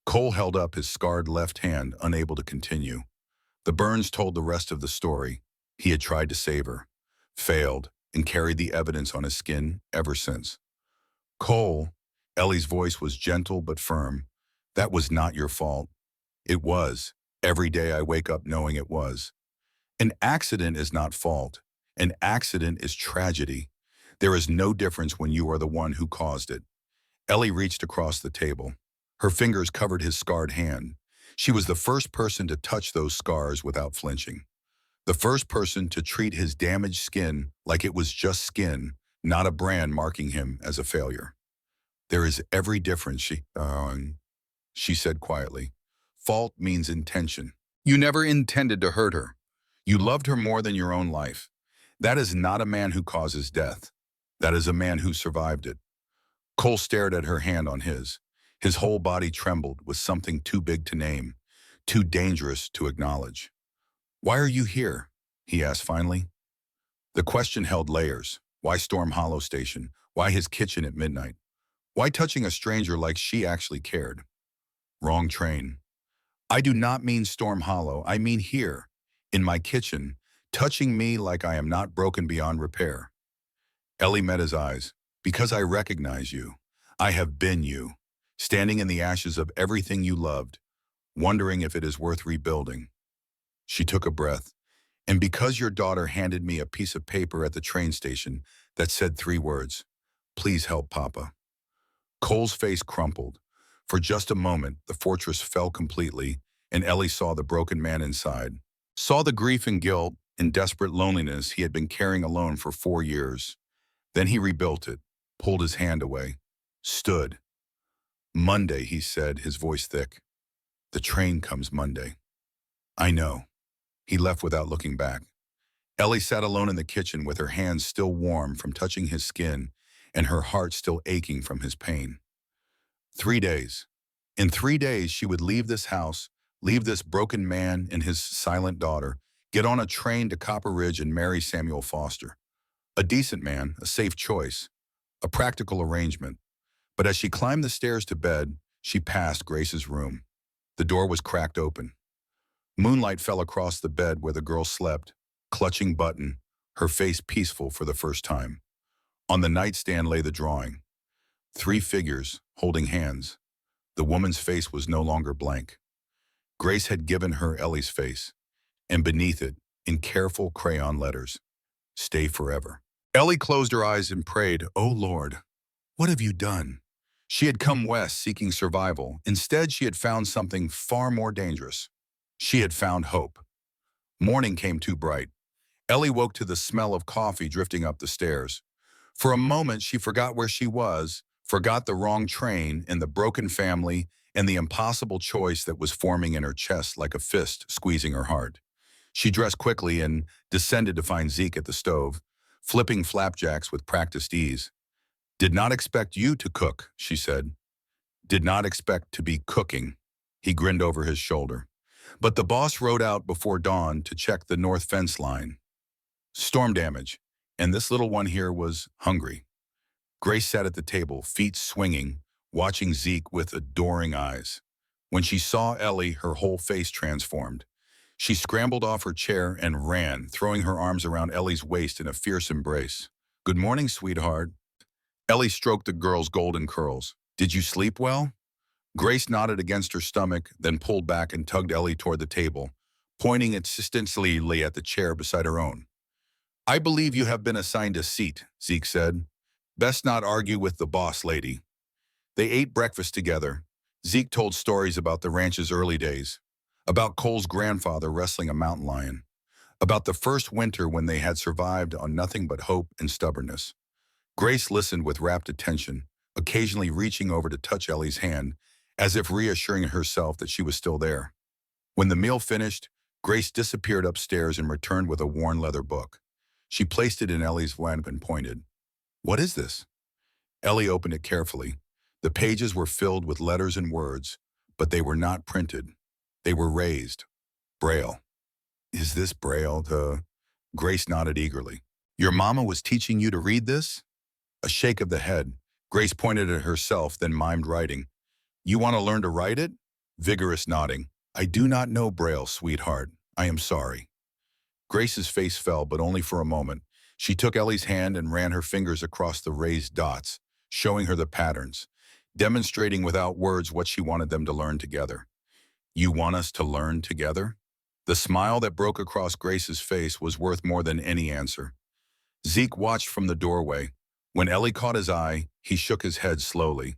Cole held up his scarred left hand, unable to continue. The burns told the rest of the story. He had tried to save her, failed, and carried the evidence on his skin ever since. Cole, Ellie's voice was gentle but firm. That was not your fault. It was. Every day I wake up knowing it was. An accident is not fault. An accident is tragedy. There is no difference when you are the one who caused it. Ellie reached across the table. Her fingers covered his scarred hand. She was the first person to touch those scars without flinching. The first person to treat his damaged skin like it was just skin, not a brand marking him as a failure. There is every difference, she said quietly. Fault means intention. You never intended to hurt her. You loved her more than your own life. That is not a man who causes death. That is a man who survived it. Cole stared at her hand on his. His whole body trembled with something too big to name, too dangerous to acknowledge. Why are you here? He asked finally. The question held layers. Why Storm Hollow Station? Why his kitchen at midnight? Why touching a stranger like she actually cared? Wrong train. I do not mean Storm Hollow. I mean here, in my kitchen, touching me like I am not broken beyond repair. Ellie met his eyes. Because I recognize you. I have been you, standing in the ashes of everything you loved, wondering if it is worth rebuilding. She took a breath. And because your daughter handed me a piece of paper at the train station that said 3 words, please help Papa. Cole's face crumpled. For just a moment, the fortress fell completely, and Ellie saw the broken man inside. Saw the grief and guilt and desperate loneliness he had been carrying alone for 4 years. Then he rebuilt it, pulled his hand away, stood. Monday, he said, his voice thick. The train comes Monday. I know. He left without looking back. Ellie sat alone in the kitchen with her hands still warm from touching his skin and her heart still aching from his pain. 3 days. In 3 days, she would leave this house, leave this broken man and his silent daughter, get on a train to Copper Ridge and marry Samuel Foster. A decent man, a safe choice, a practical arrangement. But as she climbed the stairs to bed, she passed Grace's room. The door was cracked open. Moonlight fell across the bed where the girl slept, clutching button, her face peaceful for the first time. On the nightstand lay the drawing. 3 figures, holding hands. The woman's face was no longer blank. Grace had given her Ellie's face, and beneath it, in careful crayon letters, "Stay forever." Ellie closed her eyes and prayed, "Oh Lord, what have you done?" She had come west seeking survival. Instead, she had found something far more dangerous. She had found hope. Morning came too bright. Ellie woke to the smell of coffee drifting up the stairs. For a moment, she forgot where she was, forgot the wrong train and the broken family and the impossible choice that was forming in her chest like a fist squeezing her heart. She dressed quickly and descended to find Zeke at the stove, flipping flapjacks with practiced ease. "Did not expect you to cook," she said. "Did not expect to be cooking." He grinned over his shoulder. But the boss rode out before dawn to check the north fence line. Storm damage, and this little one here was hungry. Grace sat at the table, feet swinging, watching Zeke with adoring eyes. When she saw Ellie, her whole face transformed. She scrambled off her chair and ran, throwing her arms around Ellie's waist in a fierce embrace. "Good morning, sweetheart." Ellie stroked the girl's golden curls. "Did you sleep well?" Grace nodded against her stomach, then pulled back and tugged Ellie toward the table, pointing insistently at the chair beside her own. "I believe you have been assigned a seat," Zeke said. "Best not argue with the boss lady." They ate breakfast together. Zeke told stories about the ranch's early days, about Cole's grandfather wrestling a mountain lion, about the first winter when they had survived on nothing but hope and stubbornness. Grace listened with rapt attention, occasionally reaching over to touch Ellie's hand, as if reassuring herself that she was still there. When the meal finished, Grace disappeared upstairs and returned with a worn leather book. She placed it in Ellie's lap and pointed. "What is this?" Ellie opened it carefully. The pages were filled with letters and words, but they were not printed. They were raised. Braille. "Is this Braille?" Grace nodded eagerly. "Your mama was teaching you to read this?" A shake of the head. Grace pointed at herself, then mimed writing. "You want to learn to write it?" Vigorous nodding. "I do not know Braille, sweetheart. I am sorry." Grace's face fell, but only for a moment. She took Ellie's hand and ran her fingers across the raised dots, showing her the patterns, demonstrating without words what she wanted them to learn together. "You want us to learn together?" The smile that broke across Grace's face was worth more than any answer. Zeke watched from the doorway. When Ellie caught his eye, he shook his head slowly.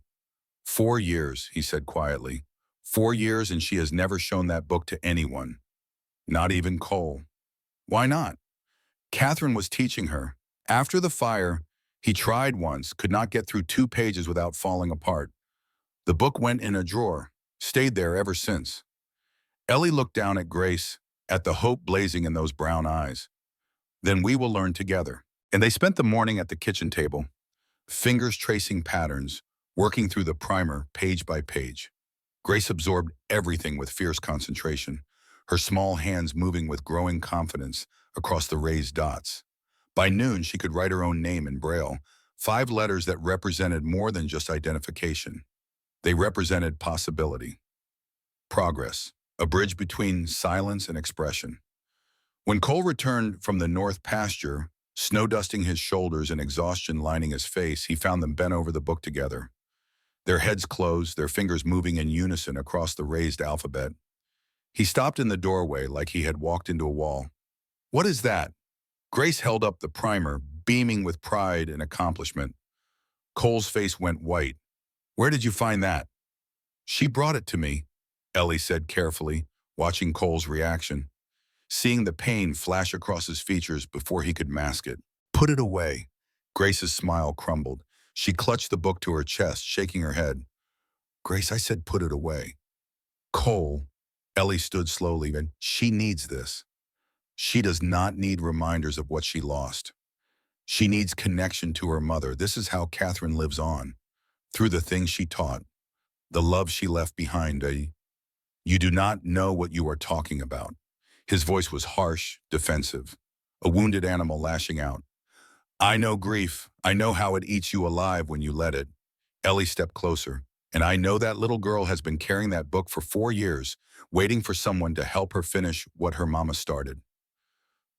4 years, he said quietly. 4 years, and she has never shown that book to anyone. Not even Cole. Why not? Catherine was teaching her. After the fire, he tried once, could not get through 2 pages without falling apart. The book went in a drawer, stayed there ever since. Ellie looked down at Grace, at the hope blazing in those brown eyes. "Then we will learn together." And they spent the morning at the kitchen table, fingers tracing patterns, working through the primer page by page. Grace absorbed everything with fierce concentration, her small hands moving with growing confidence across the raised dots. By noon, she could write her own name in Braille, 5 letters that represented more than just identification. They represented possibility. Progress, a bridge between silence and expression. When Cole returned from the north pasture, snow dusting his shoulders and exhaustion lining his face, he found them bent over the book together. Their heads closed, their fingers moving in unison across the raised alphabet. He stopped in the doorway like he had walked into a wall. "What is that?" Grace held up the primer, beaming with pride and accomplishment. Cole's face went white. "Where did you find that?" "She brought it to me," Ellie said carefully, watching Cole's reaction, seeing the pain flash across his features before he could mask it. "Put it away." Grace's smile crumbled. She clutched the book to her chest, shaking her head. "Grace, I said put it away." "Cole," Ellie stood slowly, "and she needs this. She does not need reminders of what she lost. She needs connection to her mother. This is how Catherine lives on, through the things she taught, the love she left behind. You do not know what you are talking about." His voice was harsh, defensive, a wounded animal lashing out. "I know grief. I know how it eats you alive when you let it." Ellie stepped closer. "And I know that little girl has been carrying that book for 4 years, waiting for someone to help her finish what her mama started."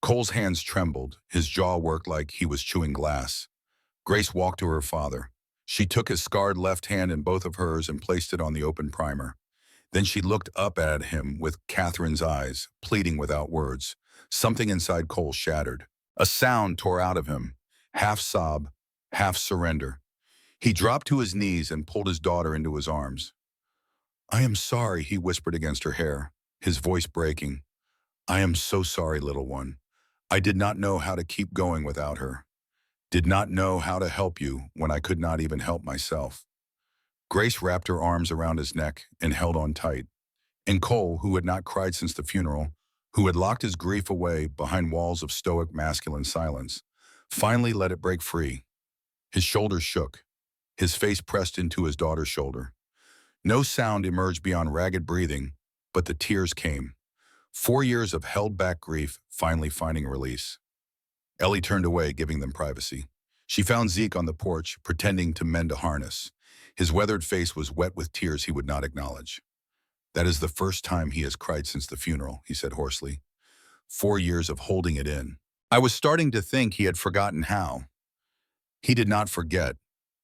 Cole's hands trembled. His jaw worked like he was chewing glass. Grace walked to her father. She took his scarred left hand in both of hers and placed it on the open primer. Then she looked up at him with Catherine's eyes, pleading without words. Something inside Cole shattered. A sound tore out of him, half sob, half surrender. He dropped to his knees and pulled his daughter into his arms. "I am sorry," he whispered against her hair, his voice breaking. "I am so sorry, little one. I did not know how to keep going without her. Did not know how to help you when I could not even help myself." Grace wrapped her arms around his neck and held on tight. And Cole, who had not cried since the funeral, who had locked his grief away behind walls of stoic masculine silence, finally let it break free. His shoulders shook. His face pressed into his daughter's shoulder. No sound emerged beyond ragged breathing, but the tears came. 4 years of held-back grief finally finding release. Ellie turned away, giving them privacy. She found Zeke on the porch, pretending to mend a harness. His weathered face was wet with tears he would not acknowledge. "That is the first time he has cried since the funeral," he said hoarsely. 4 years of holding it in. I was starting to think he had forgotten how. He did not forget.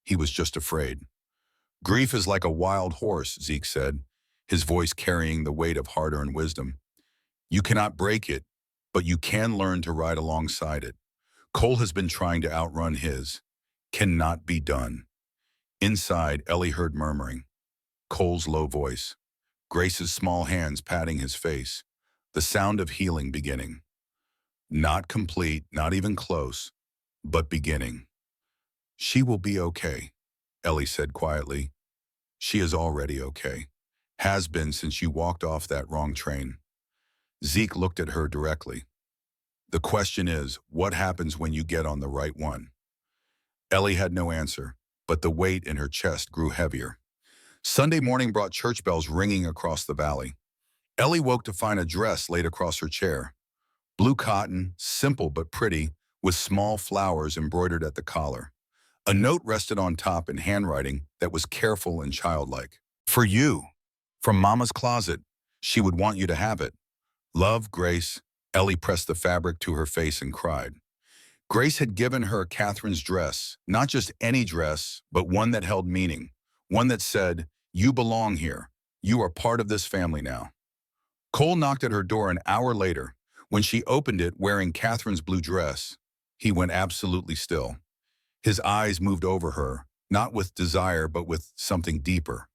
He was just afraid. "Grief is like a wild horse," Zeke said, his voice carrying the weight of hard-earned wisdom. "You cannot break it, but you can learn to ride alongside it. Cole has been trying to outrun his. Cannot be done." Inside, Ellie heard murmuring. Cole's low voice. Grace's small hands patting his face. The sound of healing beginning. Not complete, not even close, but beginning. "She will be okay," Ellie said quietly. "She is already okay. Has been since you walked off that wrong train." Zeke looked at her directly. "The question is, what happens when you get on the right one?" Ellie had no answer, but the weight in her chest grew heavier. Sunday morning brought church bells ringing across the valley. Ellie woke to find a dress laid across her chair. Blue cotton, simple but pretty, with small flowers embroidered at the collar. A note rested on top in handwriting that was careful and childlike. "For you. From Mama's closet. She would want you to have it. Love, Grace." Ellie pressed the fabric to her face and cried. Grace had given her Catherine's dress, not just any dress, but one that held meaning. One that said, "You belong here. You are part of this family now." Cole knocked at her door an hour later. When she opened it wearing Catherine's blue dress, he went absolutely still. His eyes moved over her, not with desire but with something deeper.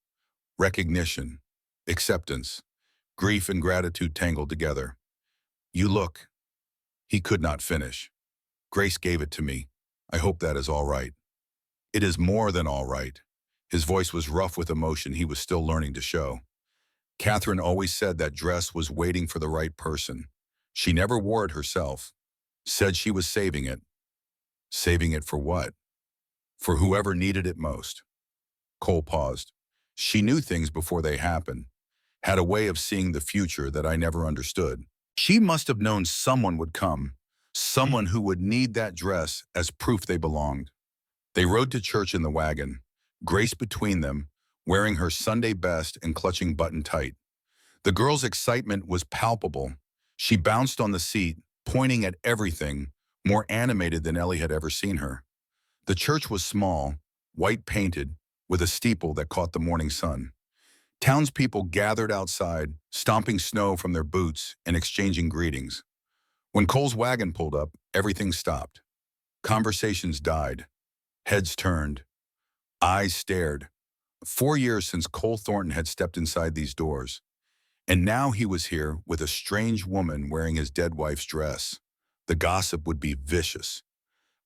Recognition, acceptance, grief and gratitude tangled together. "You look." He could not finish. "Grace gave it to me. I hope that is all right." "It is more than all right." His voice was rough with emotion he was still learning to show. "Catherine always said that dress was waiting for the right person. She never wore it herself. Said she was saving it." "Saving it for what?" "For whoever needed it most." Cole paused. "She knew things before they happened. Had a way of seeing the future that I never understood. She must have known someone would come. Someone who would need that dress as proof they belonged." They rode to church in the wagon, Grace between them, wearing her Sunday best and clutching button tight. The girl's excitement was palpable. She bounced on the seat, pointing at everything, more animated than Ellie had ever seen her. The church was small, white painted, with a steeple that caught the morning sun. Townspeople gathered outside, stomping snow from their boots and exchanging greetings. When Cole's wagon pulled up, everything stopped. Conversations died. Heads turned. Eyes stared. 4 years since Cole Thornton had stepped inside these doors. And now he was here with a strange woman wearing his dead wife's dress. The gossip would be vicious.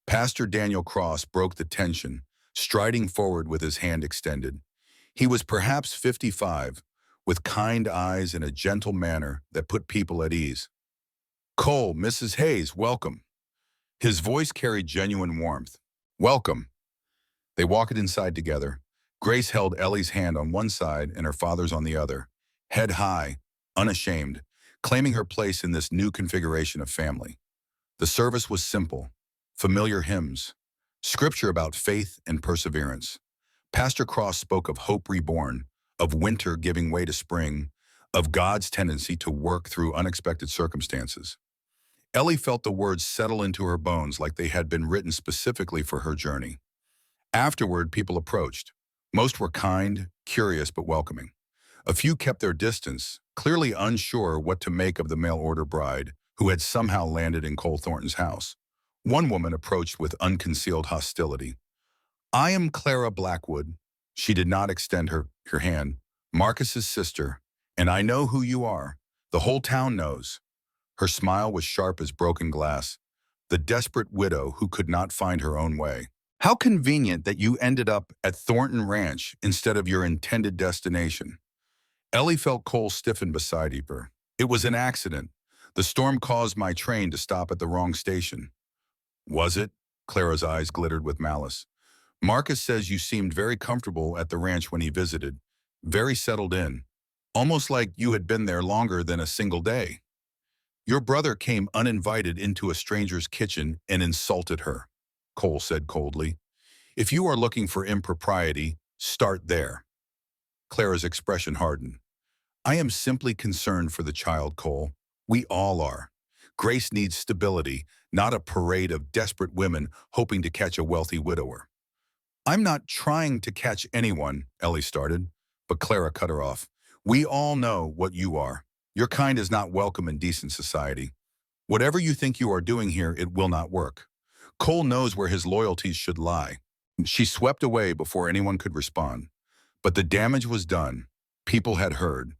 Pastor Daniel Cross broke the tension, striding forward with his hand extended. He was perhaps 55, with kind eyes and a gentle manner that put people at ease. "Cole, Mrs. Hayes, welcome." His voice carried genuine warmth. "Welcome." They walked inside together. Grace held Ellie's hand on one side and her father's on the other, head high, unashamed, claiming her place in this new configuration of family. The service was simple, familiar hymns, scripture about faith and perseverance. Pastor Cross spoke of hope reborn, of winter giving way to spring, of God's tendency to work through unexpected circumstances. Ellie felt the words settle into her bones like they had been written specifically for her journey. Afterward, people approached. Most were kind, curious, but welcoming. A few kept their distance, clearly unsure what to make of the mail-order bride who had somehow landed in Cole Thornton's house. One woman approached with unconcealed hostility. "I am Clara Blackwood." She did not extend her hand. "Marcus's sister, and I know who you are. The whole town knows." Her smile was sharp as broken glass. The desperate widow who could not find her own way. "How convenient that you ended up at Thornton Ranch instead of your intended destination." Ellie felt Cole stiffen beside her. "It was an accident. The storm caused my train to stop at the wrong station." "Was it?" Clara's eyes glittered with malice. "Marcus says you seemed very comfortable at the ranch when he visited. Very settled in. Almost like you had been there longer than a single day." "Your brother came uninvited into a stranger's kitchen and insulted her," Cole said coldly. "If you are looking for impropriety, start there." Clara's expression hardened. "I am simply concerned for the child, Cole. We all are. Grace needs stability, not a parade of desperate women hoping to catch a wealthy widower." "I'm not trying to catch anyone," Ellie started, but Clara cut her off. "We all know what you are. Your kind is not welcome in decent society. Whatever you think you are doing here, it will not work." Cole knows where his loyalties should lie. She swept away before anyone could respond. But the damage was done. People had heard.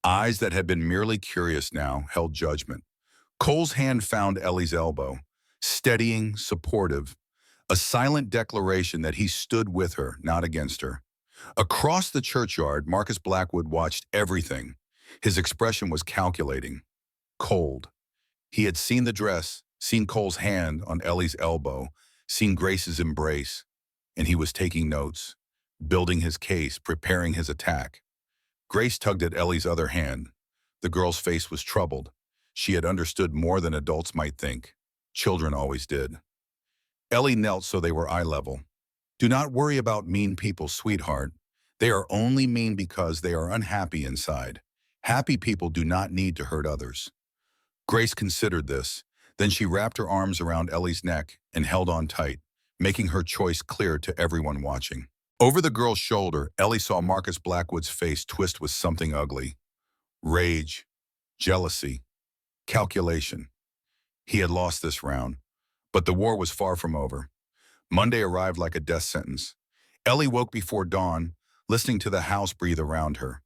Eyes that had been merely curious now held judgment. Cole's hand found Ellie's elbow, steadying, supportive, a silent declaration that he stood with her, not against her. Across the churchyard, Marcus Blackwood watched everything. His expression was calculating, cold. He had seen the dress, seen Cole's hand on Ellie's elbow, seen Grace's embrace, and he was taking notes, building his case, preparing his attack. Grace tugged at Ellie's other hand. The girl's face was troubled. She had understood more than adults might think. Children always did. Ellie knelt so they were eye level. "Do not worry about mean people, sweetheart. They are only mean because they are unhappy inside. Happy people do not need to hurt others." Grace considered this. Then she wrapped her arms around Ellie's neck and held on tight, making her choice clear to everyone watching. Over the girl's shoulder, Ellie saw Marcus Blackwood's face twist with something ugly. Rage, jealousy, calculation. He had lost this round, but the war was far from over. Monday arrived like a death sentence. Ellie woke before dawn, listening to the house breathe around her.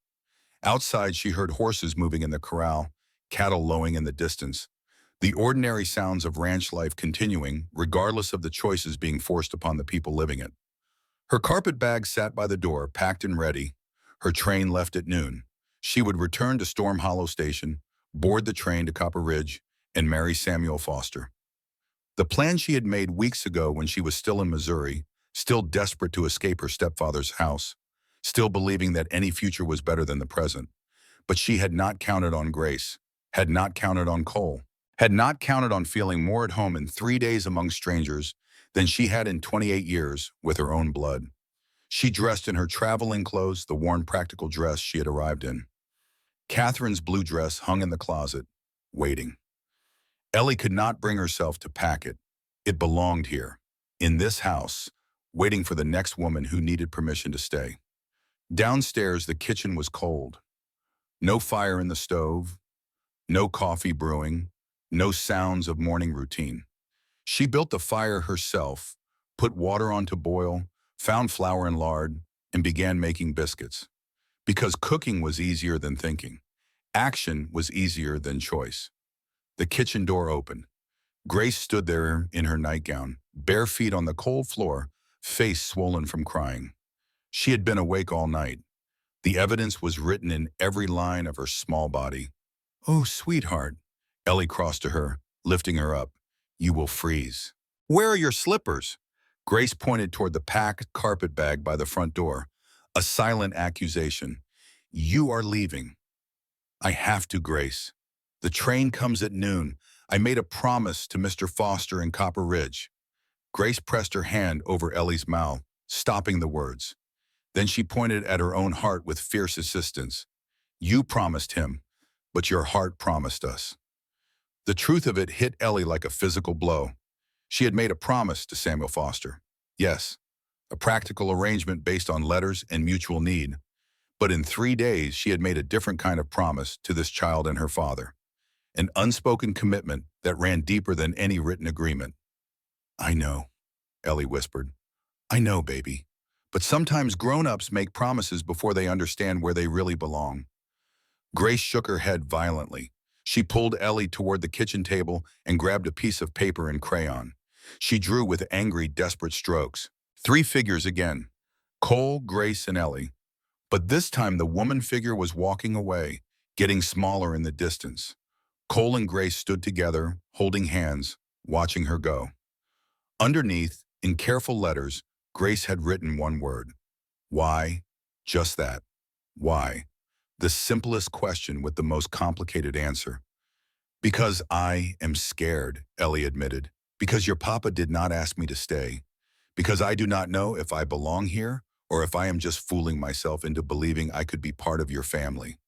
Outside, she heard horses moving in the corral, cattle lowing in the distance. The ordinary sounds of ranch life continuing, regardless of the choices being forced upon the people living it. Her carpet bag sat by the door, packed and ready. Her train left at noon. She would return to Storm Hollow Station, board the train to Copper Ridge, and marry Samuel Foster. The plan she had made weeks ago when she was still in Missouri, still desperate to escape her stepfather's house, still believing that any future was better than the present. But she had not counted on Grace, had not counted on Cole, had not counted on feeling more at home in 3 days among strangers than she had in 28 years with her own blood. She dressed in her traveling clothes, the worn practical dress she had arrived in. Catherine's blue dress hung in the closet, waiting. Ellie could not bring herself to pack it. It belonged here, in this house, waiting for the next woman who needed permission to stay. Downstairs, the kitchen was cold. No fire in the stove, no coffee brewing, no sounds of morning routine. She built the fire herself, put water on to boil, found flour and lard, and began making biscuits. Because cooking was easier than thinking. Action was easier than choice. The kitchen door opened. Grace stood there in her nightgown, bare feet on the cold floor, face swollen from crying. She had been awake all night. The evidence was written in every line of her small body. "Oh, sweetheart." Ellie crossed to her, lifting her up. "You will freeze." "Where are your slippers?" Grace pointed toward the packed carpet bag by the front door. A silent accusation. "You are leaving." "I have to, Grace. The train comes at noon. I made a promise to Mr. Foster in Copper Ridge." Grace pressed her hand over Ellie's mouth, stopping the words. Then she pointed at her own heart with fierce insistence. "You promised him, but your heart promised us." The truth of it hit Ellie like a physical blow. She had made a promise to Samuel Foster. Yes, a practical arrangement based on letters and mutual need. But in 3 days, she had made a different kind of promise to this child and her father. An unspoken commitment that ran deeper than any written agreement. I know, Ellie whispered. I know, baby. But sometimes grown-ups make promises before they understand where they really belong. Grace shook her head violently. She pulled Ellie toward the kitchen table and grabbed a piece of paper and crayon. She drew with angry, desperate strokes. 3 figures again. Cole, Grace, and Ellie. But this time the woman figure was walking away, getting smaller in the distance. Cole and Grace stood together, holding hands, watching her go. Underneath, in careful letters, Grace had written one word. Why? Just that. Why? The simplest question with the most complicated answer. Because I am scared, Ellie admitted. Because your papa did not ask me to stay. Because I do not know if I belong here or if I am just fooling myself into believing I could be part of your family.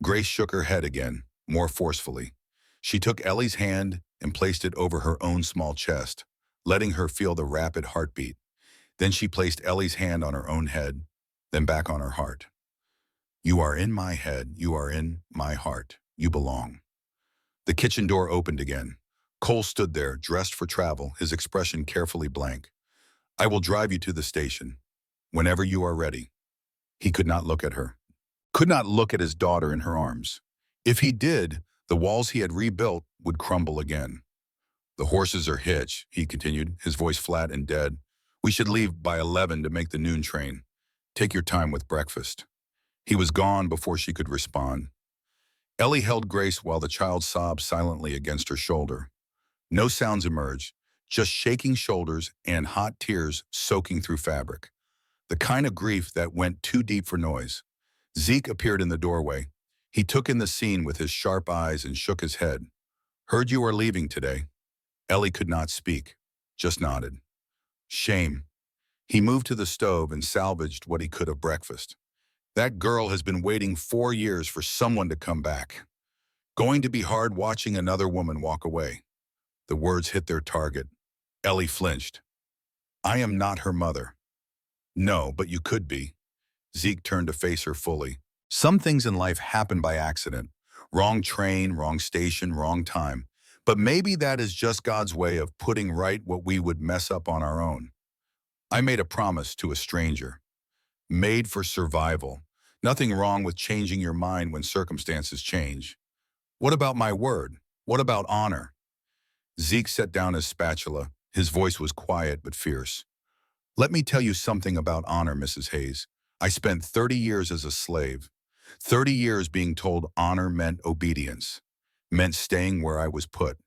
Grace shook her head again, more forcefully. She took Ellie's hand and placed it over her own small chest, letting her feel the rapid heartbeat. Then she placed Ellie's hand on her own head, then back on her heart. You are in my head, you are in my heart, you belong. The kitchen door opened again. Cole stood there, dressed for travel, his expression carefully blank. I will drive you to the station, whenever you are ready. He could not look at her, could not look at his daughter in her arms. If he did, the walls he had rebuilt would crumble again. The horses are hitched, he continued, his voice flat and dead. We should leave by 11 to make the noon train. Take your time with breakfast. He was gone before she could respond. Ellie held Grace while the child sobbed silently against her shoulder. No sounds emerged, just shaking shoulders and hot tears soaking through fabric. The kind of grief that went too deep for noise. Zeke appeared in the doorway. He took in the scene with his sharp eyes and shook his head. Heard you are leaving today. Ellie could not speak, just nodded. Shame. He moved to the stove and salvaged what he could of breakfast. That girl has been waiting 4 years for someone to come back. Going to be hard watching another woman walk away. The words hit their target. Ellie flinched. I am not her mother. No, but you could be. Zeke turned to face her fully. Some things in life happen by accident. Wrong train, wrong station, wrong time. But maybe that is just God's way of putting right what we would mess up on our own. I made a promise to a stranger. Made for survival. Nothing wrong with changing your mind when circumstances change. What about my word? What about honor? Zeke set down his spatula. His voice was quiet but fierce. Let me tell you something about honor, Mrs. Hayes. I spent 30 years as a slave. 30 years being told honor meant obedience. Meant staying where I was put.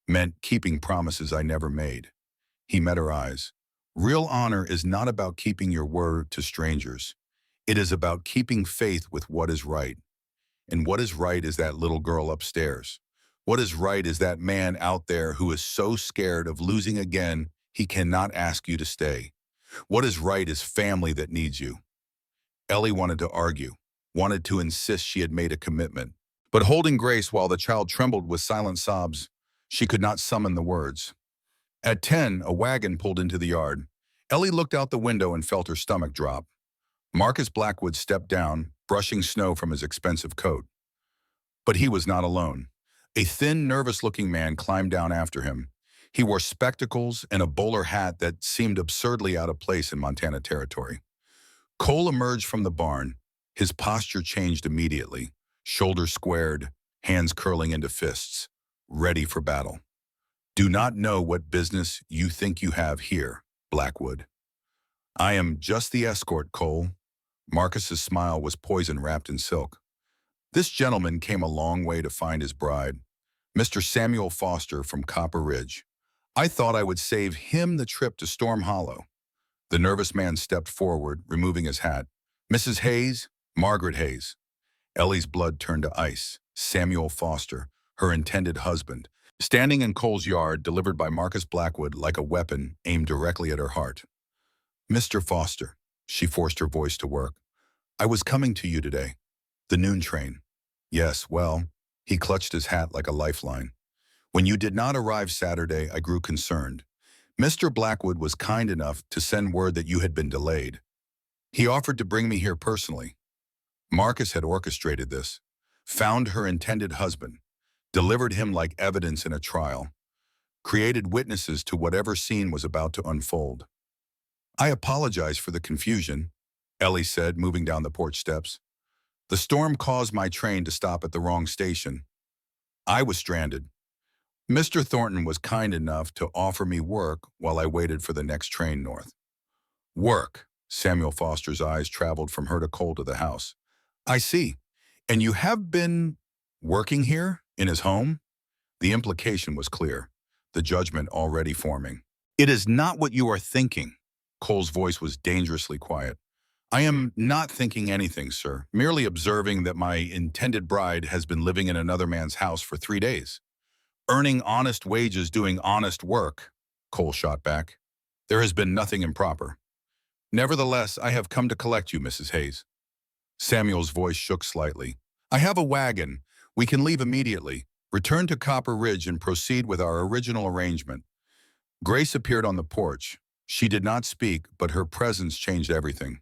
Meant keeping promises I never made. He met her eyes. Real honor is not about keeping your word to strangers. It is about keeping faith with what is right. And what is right is that little girl upstairs. What is right is that man out there who is so scared of losing again, he cannot ask you to stay. What is right is family that needs you. Ellie wanted to argue, wanted to insist she had made a commitment. But holding Grace while the child trembled with silent sobs, she could not summon the words. At 10, a wagon pulled into the yard. Ellie looked out the window and felt her stomach drop. Marcus Blackwood stepped down, brushing snow from his expensive coat. But he was not alone. A thin, nervous-looking man climbed down after him. He wore spectacles and a bowler hat that seemed absurdly out of place in Montana territory. Cole emerged from the barn. His posture changed immediately, shoulders squared, hands curling into fists, ready for battle. Do not know what business you think you have here, Blackwood. I am just the escort, Cole. Marcus's smile was poison wrapped in silk. This gentleman came a long way to find his bride, Mr. Samuel Foster from Copper Ridge. I thought I would save him the trip to Storm Hollow. The nervous man stepped forward, removing his hat. Mrs. Hayes, Margaret Hayes. Ellie's blood turned to ice. Samuel Foster, her intended husband, standing in Cole's yard, delivered by Marcus Blackwood like a weapon aimed directly at her heart. Mr. Foster, she forced her voice to work. I was coming to you today. The noon train. Yes, well, he clutched his hat like a lifeline. When you did not arrive Saturday, I grew concerned. Mr. Blackwood was kind enough to send word that you had been delayed. He offered to bring me here personally. Marcus had orchestrated this, found her intended husband, delivered him like evidence in a trial, created witnesses to whatever scene was about to unfold. I apologize for the confusion, Ellie said, moving down the porch steps. The storm caused my train to stop at the wrong station. I was stranded. Mr. Thornton was kind enough to offer me work while I waited for the next train north. Work. Samuel Foster's eyes traveled from her to Cole to the house. I see. And you have been working here, in his home? The implication was clear, the judgment already forming. It is not what you are thinking. Cole's voice was dangerously quiet. I am not thinking anything, sir, merely observing that my intended bride has been living in another man's house for 3 days. Earning honest wages doing honest work, Cole shot back. There has been nothing improper. Nevertheless, I have come to collect you, Mrs. Hayes. Samuel's voice shook slightly. I have a wagon. We can leave immediately, return to Copper Ridge and proceed with our original arrangement. Grace appeared on the porch. She did not speak, but her presence changed everything.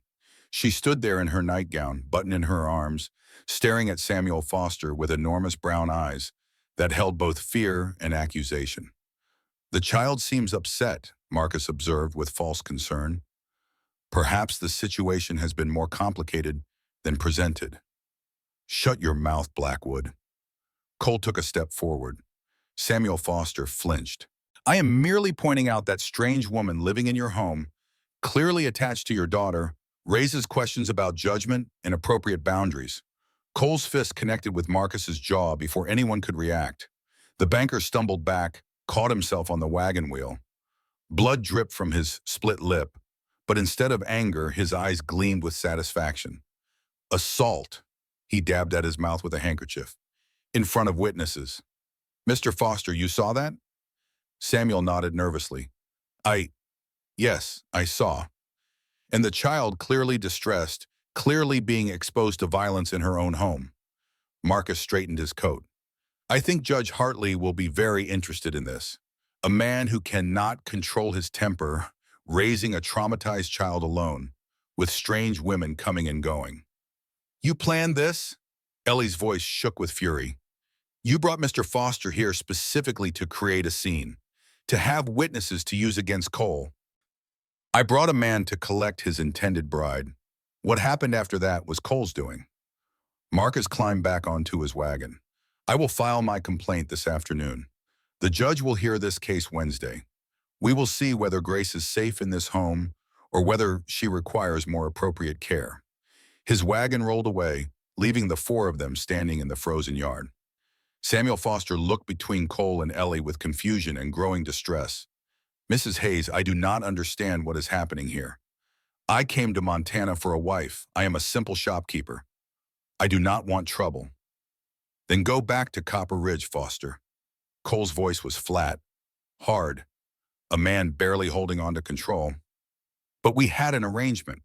She stood there in her nightgown, button in her arms, staring at Samuel Foster with enormous brown eyes that held both fear and accusation. The child seems upset, Marcus observed with false concern. Perhaps the situation has been more complicated than presented. Shut your mouth, Blackwood. Cole took a step forward. Samuel Foster flinched. I am merely pointing out that strange woman living in your home, clearly attached to your daughter, raises questions about judgment and appropriate boundaries. Cole's fist connected with Marcus's jaw before anyone could react. The banker stumbled back, caught himself on the wagon wheel. Blood dripped from his split lip, but instead of anger, his eyes gleamed with satisfaction. Assault. He dabbed at his mouth with a handkerchief. In front of witnesses. Mr. Foster, you saw that? Samuel nodded nervously. Yes, I saw. And the child, clearly distressed, clearly being exposed to violence in her own home. Marcus straightened his coat. I think Judge Hartley will be very interested in this. A man who cannot control his temper, raising a traumatized child alone, with strange women coming and going. You planned this? Ellie's voice shook with fury. You brought Mr. Foster here specifically to create a scene, to have witnesses to use against Cole. I brought a man to collect his intended bride. What happened after that was Cole's doing. Marcus climbed back onto his wagon. I will file my complaint this afternoon. The judge will hear this case Wednesday. We will see whether Grace is safe in this home or whether she requires more appropriate care. His wagon rolled away, leaving the 4 of them standing in the frozen yard. Samuel Foster looked between Cole and Ellie with confusion and growing distress. Mrs. Hayes, I do not understand what is happening here. I came to Montana for a wife. I am a simple shopkeeper. I do not want trouble. Then go back to Copper Ridge, Foster. Cole's voice was flat, hard, a man barely holding on to control. But we had an arrangement.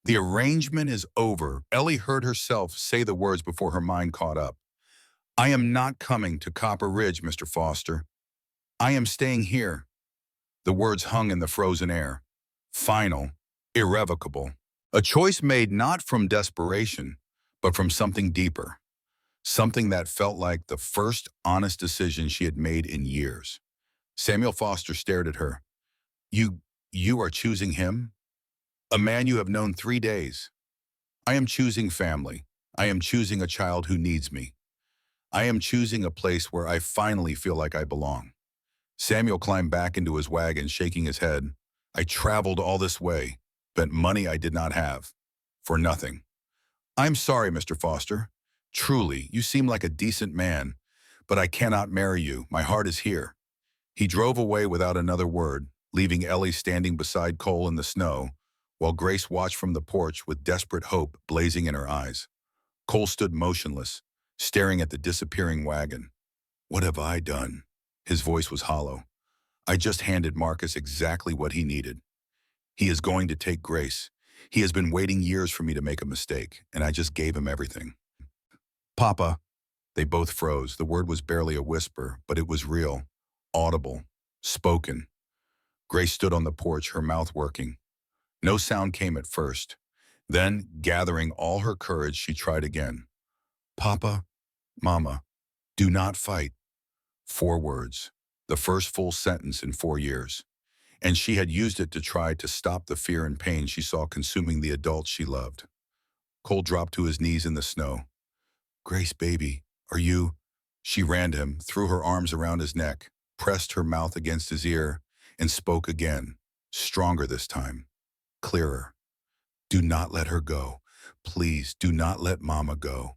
The arrangement is over. Ellie heard herself say the words before her mind caught up. I am not coming to Copper Ridge, Mr. Foster. I am staying here. The words hung in the frozen air. Final, irrevocable. A choice made not from desperation, but from something deeper. Something that felt like the first honest decision she had made in years. Samuel Foster stared at her. You are choosing him? A man you have known 3 days. I am choosing family. I am choosing a child who needs me. I am choosing a place where I finally feel like I belong. Samuel climbed back into his wagon, shaking his head. I traveled all this way, spent money I did not have, for nothing. I'm sorry, Mr. Foster. Truly, you seem like a decent man, but I cannot marry you. My heart is here. He drove away without another word, leaving Ellie standing beside Cole in the snow, while Grace watched from the porch with desperate hope blazing in her eyes. Cole stood motionless, staring at the disappearing wagon. What have I done? His voice was hollow. I just handed Marcus exactly what he needed. He is going to take Grace. He has been waiting years for me to make a mistake, and I just gave him everything. Papa, They both froze. The word was barely a whisper, but it was real, audible, spoken. Grace stood on the porch, her mouth working. No sound came at first. Then, gathering all her courage, she tried again. Papa, Mama, do not fight. 4 words. The first full sentence in 4 years. And she had used it to try to stop the fear and pain she saw consuming the adults she loved. Cole dropped to his knees in the snow. Grace, baby, are you? She ran to him, threw her arms around his neck, pressed her mouth against his ear, and spoke again, stronger this time, clearer. Do not let her go. Please, do not let Mama go.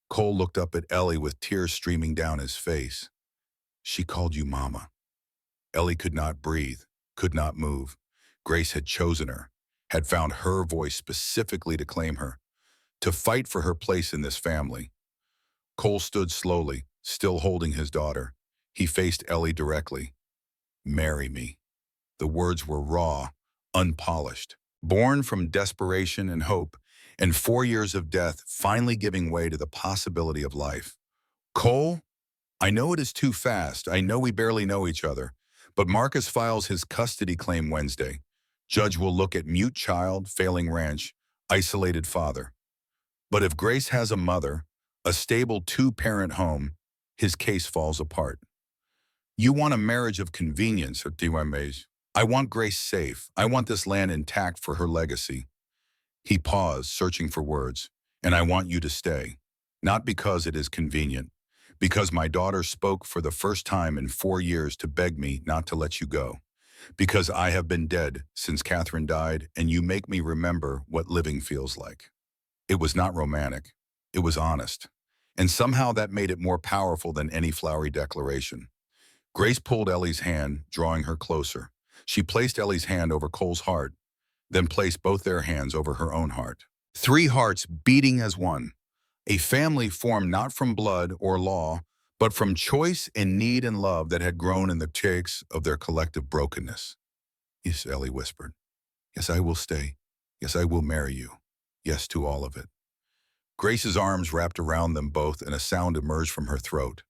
Cole looked up at Ellie with tears streaming down his face. She called you Mama. Ellie could not breathe, could not move. Grace had chosen her, had found her voice specifically to claim her, to fight for her place in this family. Cole stood slowly, still holding his daughter. He faced Ellie directly. Marry me. The words were raw, unpolished, born from desperation and hope, and 4 years of death finally giving way to the possibility of life. Cole, I know it is too fast. I know we barely know each other. But Marcus files his custody claim Wednesday. Judge will look at mute child, failing ranch, isolated father. But if Grace has a mother, a stable 2-parent home, his case falls apart. You want a marriage of convenience, Diwemez. I want Grace safe. I want this land intact for her legacy. He paused, searching for words. And I want you to stay. Not because it is convenient. Because my daughter spoke for the first time in 4 years to beg me not to let you go. Because I have been dead since Catherine died, and you make me remember what living feels like. It was not romantic. It was honest. And somehow that made it more powerful than any flowery declaration. Grace pulled Ellie's hand, drawing her closer. She placed Ellie's hand over Cole's heart, then placed both their hands over her own heart. 3 hearts beating as one. A family formed not from blood or law, but from choice and need and love that had grown in the shakes of their collective brokenness. Yes, Ellie whispered. Yes, I will stay. Yes, I will marry you. Yes to all of it. Grace's arms wrapped around them both, and a sound emerged from her throat.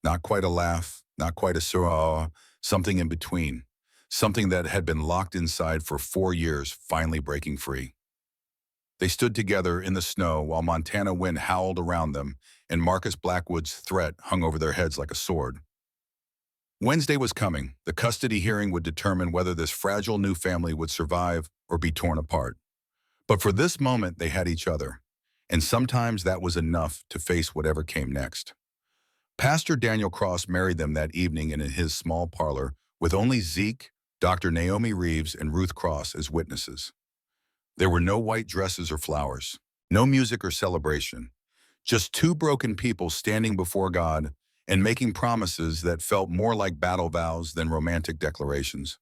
Not quite a laugh, not quite a surah, something in between. Something that had been locked inside for 4 years, finally breaking free. They stood together in the snow while Montana wind howled around them and Marcus Blackwood's threat hung over their heads like a sword. Wednesday was coming. The custody hearing would determine whether this fragile new family would survive or be torn apart. But for this moment, they had each other. And sometimes that was enough to face whatever came next. Pastor Daniel Cross married them that evening in his small parlor with only Zeke, Dr. Naomi Reeves, and Ruth Cross as witnesses. There were no white dresses or flowers, no music or celebration, just 2 broken people standing before God and making promises that felt more like battle vows than romantic declarations.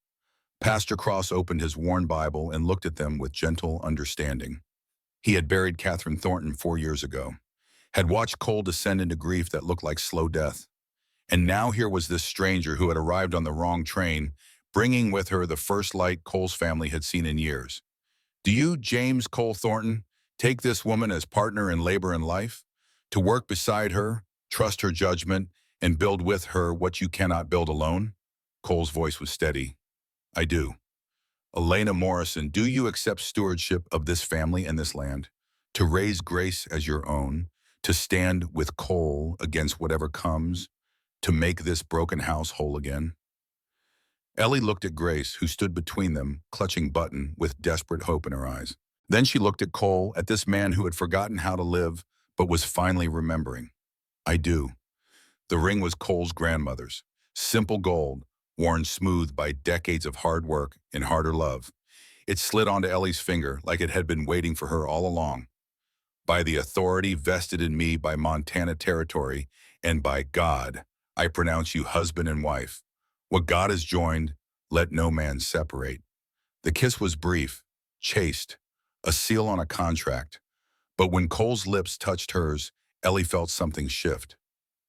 Pastor Cross opened his worn Bible and looked at them with gentle understanding. He had buried Catherine Thornton 4 years ago, had watched Cole descend into grief that looked like slow death. And now here was this stranger who had arrived on the wrong train, bringing with her the first light Cole's family had seen in years. Do you, James Cole Thornton, take this woman as partner in labor and life? To work beside her, trust her judgment, and build with her what you cannot build alone? Cole's voice was steady. I do. Elena Morrison, do you accept stewardship of this family and this land? To raise Grace as your own? To stand with Cole against whatever comes? To make this broken house whole again? Ellie looked at Grace, who stood between them, clutching Button with desperate hope in her eyes. Then she looked at Cole, at this man who had forgotten how to live, but was finally remembering. I do. The ring was Cole's grandmother's. Simple gold, worn smooth by decades of hard work and harder love. It slid onto Ellie's finger like it had been waiting for her all along. By the authority vested in me by Montana territory, and by God, I pronounce you husband and wife. What God has joined, let no man separate. The kiss was brief, chaste, a seal on a contract. But when Cole's lips touched hers, Ellie felt something shift.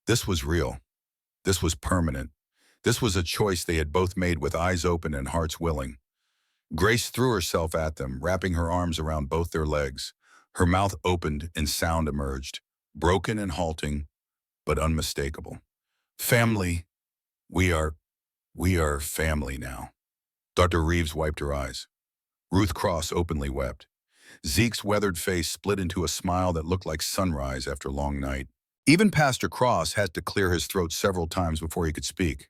This was real. This was permanent. This was a choice they had both made with eyes open and hearts willing. Grace threw herself at them, wrapping her arms around both their legs. Her mouth opened and sound emerged, broken and halting. but unmistakable. Family, we are, we are family now. Dr. Reeves wiped her eyes. Ruth Cross openly wept. Zeke's weathered face split into a smile that looked like sunrise after a long night. Even Pastor Cross had to clear his throat several times before he could speak.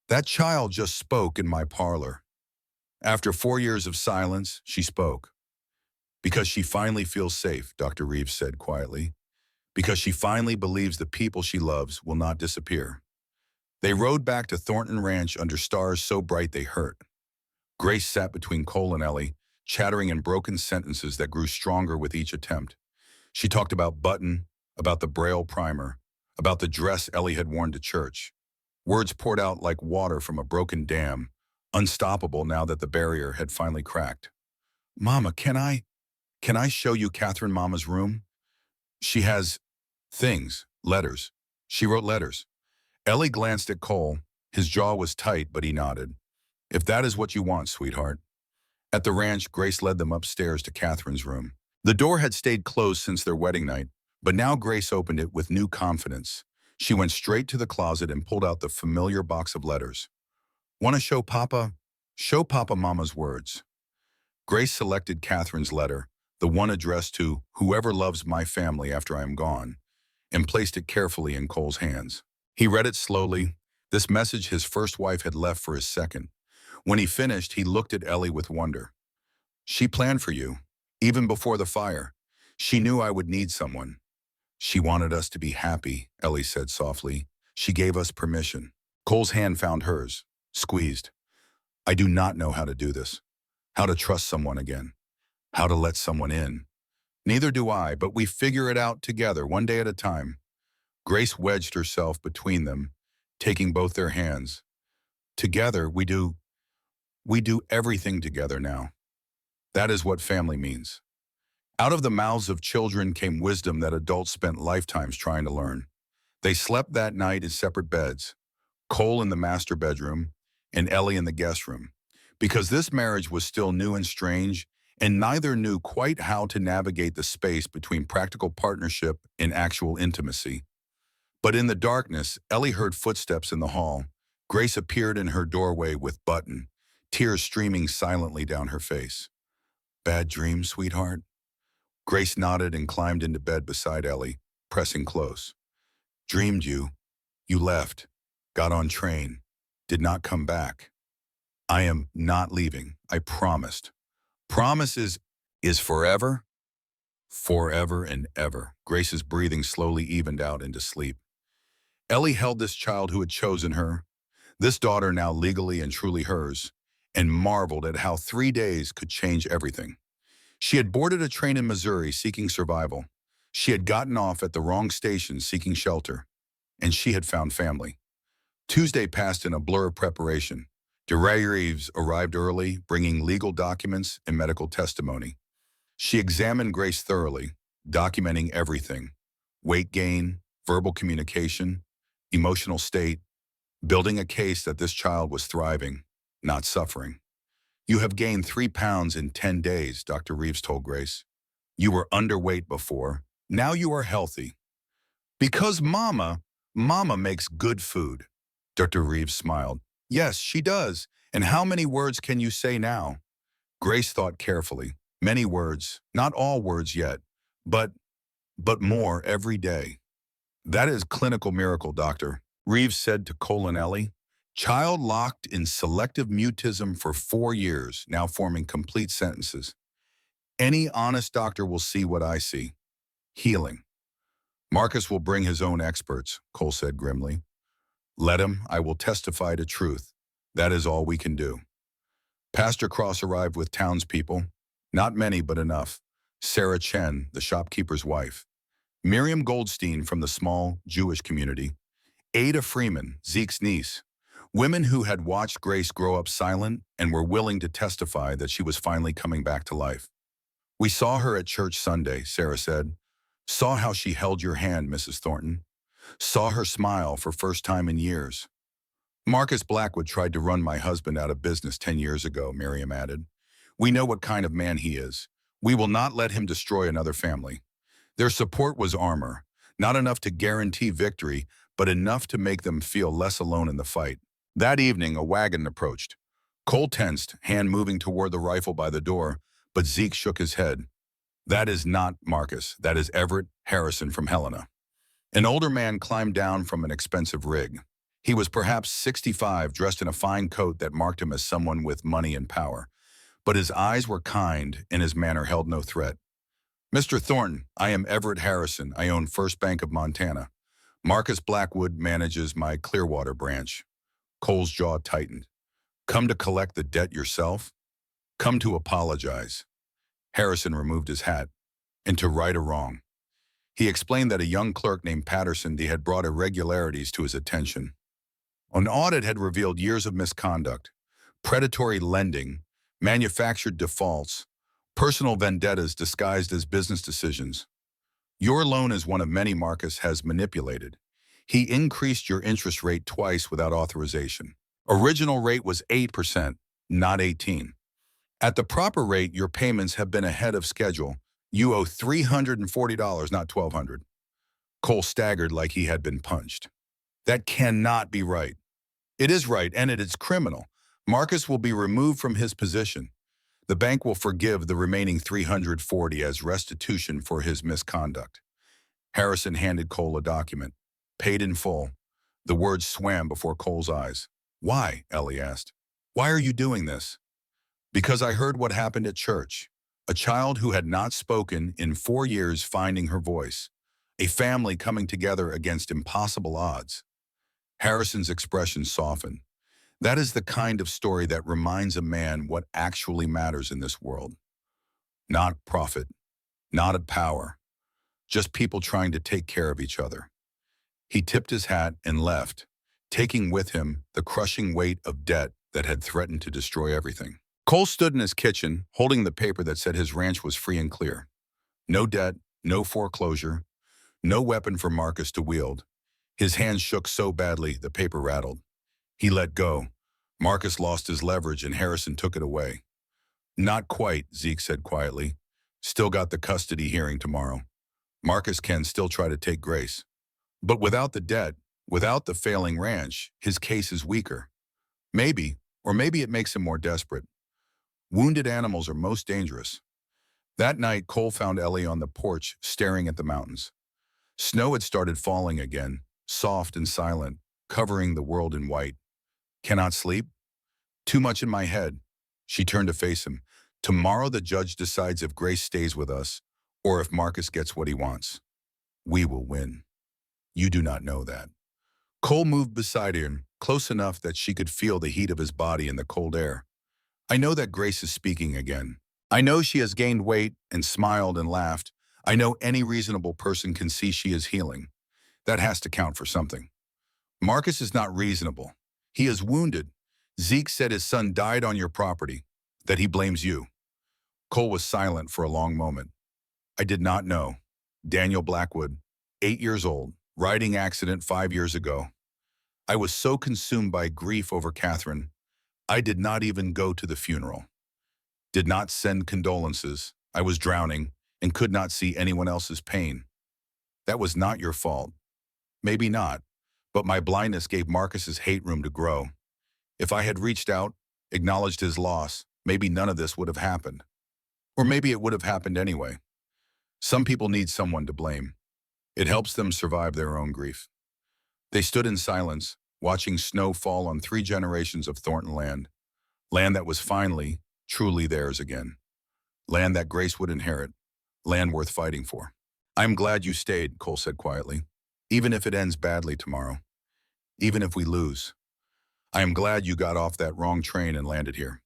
That child just spoke in my parlor. After 4 years of silence, she spoke. Because she finally feels safe, Dr. Reeves said quietly. Because she finally believes the people she loves will not disappear. They rode back to Thornton Ranch under stars so bright they hurt. Grace sat between Cole and Ellie, chattering in broken sentences that grew stronger with each attempt. She talked about Button, about the Braille primer, about the dress Ellie had worn to church. Words poured out like water from a broken dam, unstoppable now that the barrier had finally cracked. Mama, can I show you Catherine Mama's room? She has things, letters. She wrote letters. Ellie glanced at Cole. His jaw was tight, but he nodded. If that is what you want, sweetheart. At the ranch, Grace led them upstairs to Catherine's room. The door had stayed closed since their wedding night, but now Grace opened it with new confidence. She went straight to the closet and pulled out the familiar box of letters. Want to show Papa? Show Papa Mama's words. Grace selected Catherine's letter, the one addressed to whoever loves my family after I am gone, and placed it carefully in Cole's hands. He read it slowly, this message his first wife had left for his second. When he finished, he looked at Ellie with wonder. She planned for you, even before the fire. She knew I would need someone. She wanted us to be happy, Ellie said softly. She gave us permission. Cole's hand found hers, squeezed. I do not know how to do this, how to trust someone again, how to let someone in. Neither do I, but we figure it out together, one day at a time. Grace wedged herself between them, taking both their hands. Together, we do everything together now. That is what family means. Out of the mouths of children came wisdom that adults spent lifetimes trying to learn. They slept that night in separate beds, Cole in the master bedroom and Ellie in the guest room, because this marriage was still new and strange, and neither knew quite how to navigate the space between practical partnership and actual intimacy. But in the darkness, Ellie heard footsteps in the hall. Grace appeared in her doorway with Button, tears streaming silently down her face. Bad dream, sweetheart? Grace nodded and climbed into bed beside Ellie, pressing close. Dreamed you. You left, got on train, did not come back. I am not leaving, I promised. Promise is forever? Forever and ever. Grace's breathing slowly evened out into sleep. Ellie held this child who had chosen her, this daughter now legally and truly hers, and marveled at how 3 days could change everything. She had boarded a train in Missouri seeking survival. She had gotten off at the wrong station seeking shelter, and she had found family. Tuesday passed in a blur of preparation. DeRay Reeves arrived early, bringing legal documents and medical testimony. She examined Grace thoroughly, documenting everything: weight gain, verbal communication, emotional state, building a case that this child was thriving, not suffering. You have gained 3 pounds in 10 days, Dr. Reeves told Grace. You were underweight before. Now you are healthy. Because Mama makes good food. Dr. Reeves smiled. Yes, she does. And how many words can you say now? Grace thought carefully. Many words, not all words yet, but more every day. That is clinical miracle, Doctor, Reeves said to Cole and Ellie. Child locked in selective mutism for 4 years, now forming complete sentences. Any honest doctor will see what I see. Healing. Marcus will bring his own experts, Cole said grimly. Let him, I will testify to truth. That is all we can do. Pastor Cross arrived with townspeople, not many but enough. Sarah Chen, the shopkeeper's wife. Miriam Goldstein from the small Jewish community. Ada Freeman, Zeke's niece. Women who had watched Grace grow up silent and were willing to testify that she was finally coming back to life. We saw her at church Sunday, Sarah said. Saw how she held your hand, Mrs. Thornton. Saw her smile for first time in years. Marcus Blackwood tried to run my husband out of business 10 years ago, Miriam added. We know what kind of man he is. We will not let him destroy another family. Their support was armor, Not enough to guarantee victory, but enough to make them feel less alone in the fight. That evening, a wagon approached. Cole tensed, hand moving toward the rifle by the door, but Zeke shook his head. That is not Marcus. That is Everett Harrison from Helena. An older man climbed down from an expensive rig. He was perhaps 65, dressed in a fine coat that marked him as someone with money and power. But his eyes were kind and his manner held no threat. Mr. Thornton, I am Everett Harrison. I own First Bank of Montana. Marcus Blackwood manages my Clearwater branch. Cole's jaw tightened. Come to collect the debt yourself? Come to apologize. Harrison removed his hat. And to right a wrong. He explained that a young clerk named Patterson had brought irregularities to his attention. An audit had revealed years of misconduct, predatory lending, manufactured defaults, personal vendettas disguised as business decisions. Your loan is one of many Marcus has manipulated. He increased your interest rate twice without authorization. Original rate was 8%, not 18%. At the proper rate, your payments have been ahead of schedule. You owe $340, not $1,200. Cole staggered like he had been punched. That cannot be right. It is right, and it is criminal. Marcus will be removed from his position. The bank will forgive the remaining $340 as restitution for his misconduct. Harrison handed Cole a document. Paid in full. The words swam before Cole's eyes. Why? Ellie asked. Why are you doing this? Because I heard what happened at church. A child who had not spoken in 4 years finding her voice. A family coming together against impossible odds. Harrison's expression softened. That is the kind of story that reminds a man what actually matters in this world. Not profit, not power, just people trying to take care of each other. He tipped his hat and left, taking with him the crushing weight of debt that had threatened to destroy everything. Cole stood in his kitchen, holding the paper that said his ranch was free and clear. No debt, no foreclosure, no weapon for Marcus to wield. His hands shook so badly, the paper rattled. He let go. Marcus lost his leverage and Harrison took it away. Not quite, Zeke said quietly. Still got the custody hearing tomorrow. Marcus can still try to take Grace. But without the debt, without the failing ranch, his case is weaker. Maybe, or maybe it makes him more desperate. Wounded animals are most dangerous. That night, Cole found Ellie on the porch, staring at the mountains. Snow had started falling again, soft and silent, covering the world in white. Cannot sleep? Too much in my head. She turned to face him. Tomorrow the judge decides if Grace stays with us, or if Marcus gets what he wants. We will win. You do not know that. Cole moved beside him, close enough that she could feel the heat of his body in the cold air. I know that Grace is speaking again. I know she has gained weight and smiled and laughed. I know any reasonable person can see she is healing. That has to count for something. Marcus is not reasonable. He is wounded. Zeke said his son died on your property, that he blames you. Cole was silent for a long moment. I did not know. Daniel Blackwood, 8 years old, riding accident 5 years ago. I was so consumed by grief over Catherine, I did not even go to the funeral. Did not send condolences. I was drowning and could not see anyone else's pain. That was not your fault. Maybe not, but my blindness gave Marcus's hate room to grow. If I had reached out, acknowledged his loss, maybe none of this would have happened. Or maybe it would have happened anyway. Some people need someone to blame. It helps them survive their own grief. They stood in silence, watching snow fall on 3 generations of Thornton land. Land that was finally, truly theirs again. Land that Grace would inherit. Land worth fighting for. I'm glad you stayed, Cole said quietly. Even if it ends badly tomorrow. Even if we lose. I am glad you got off that wrong train and landed here.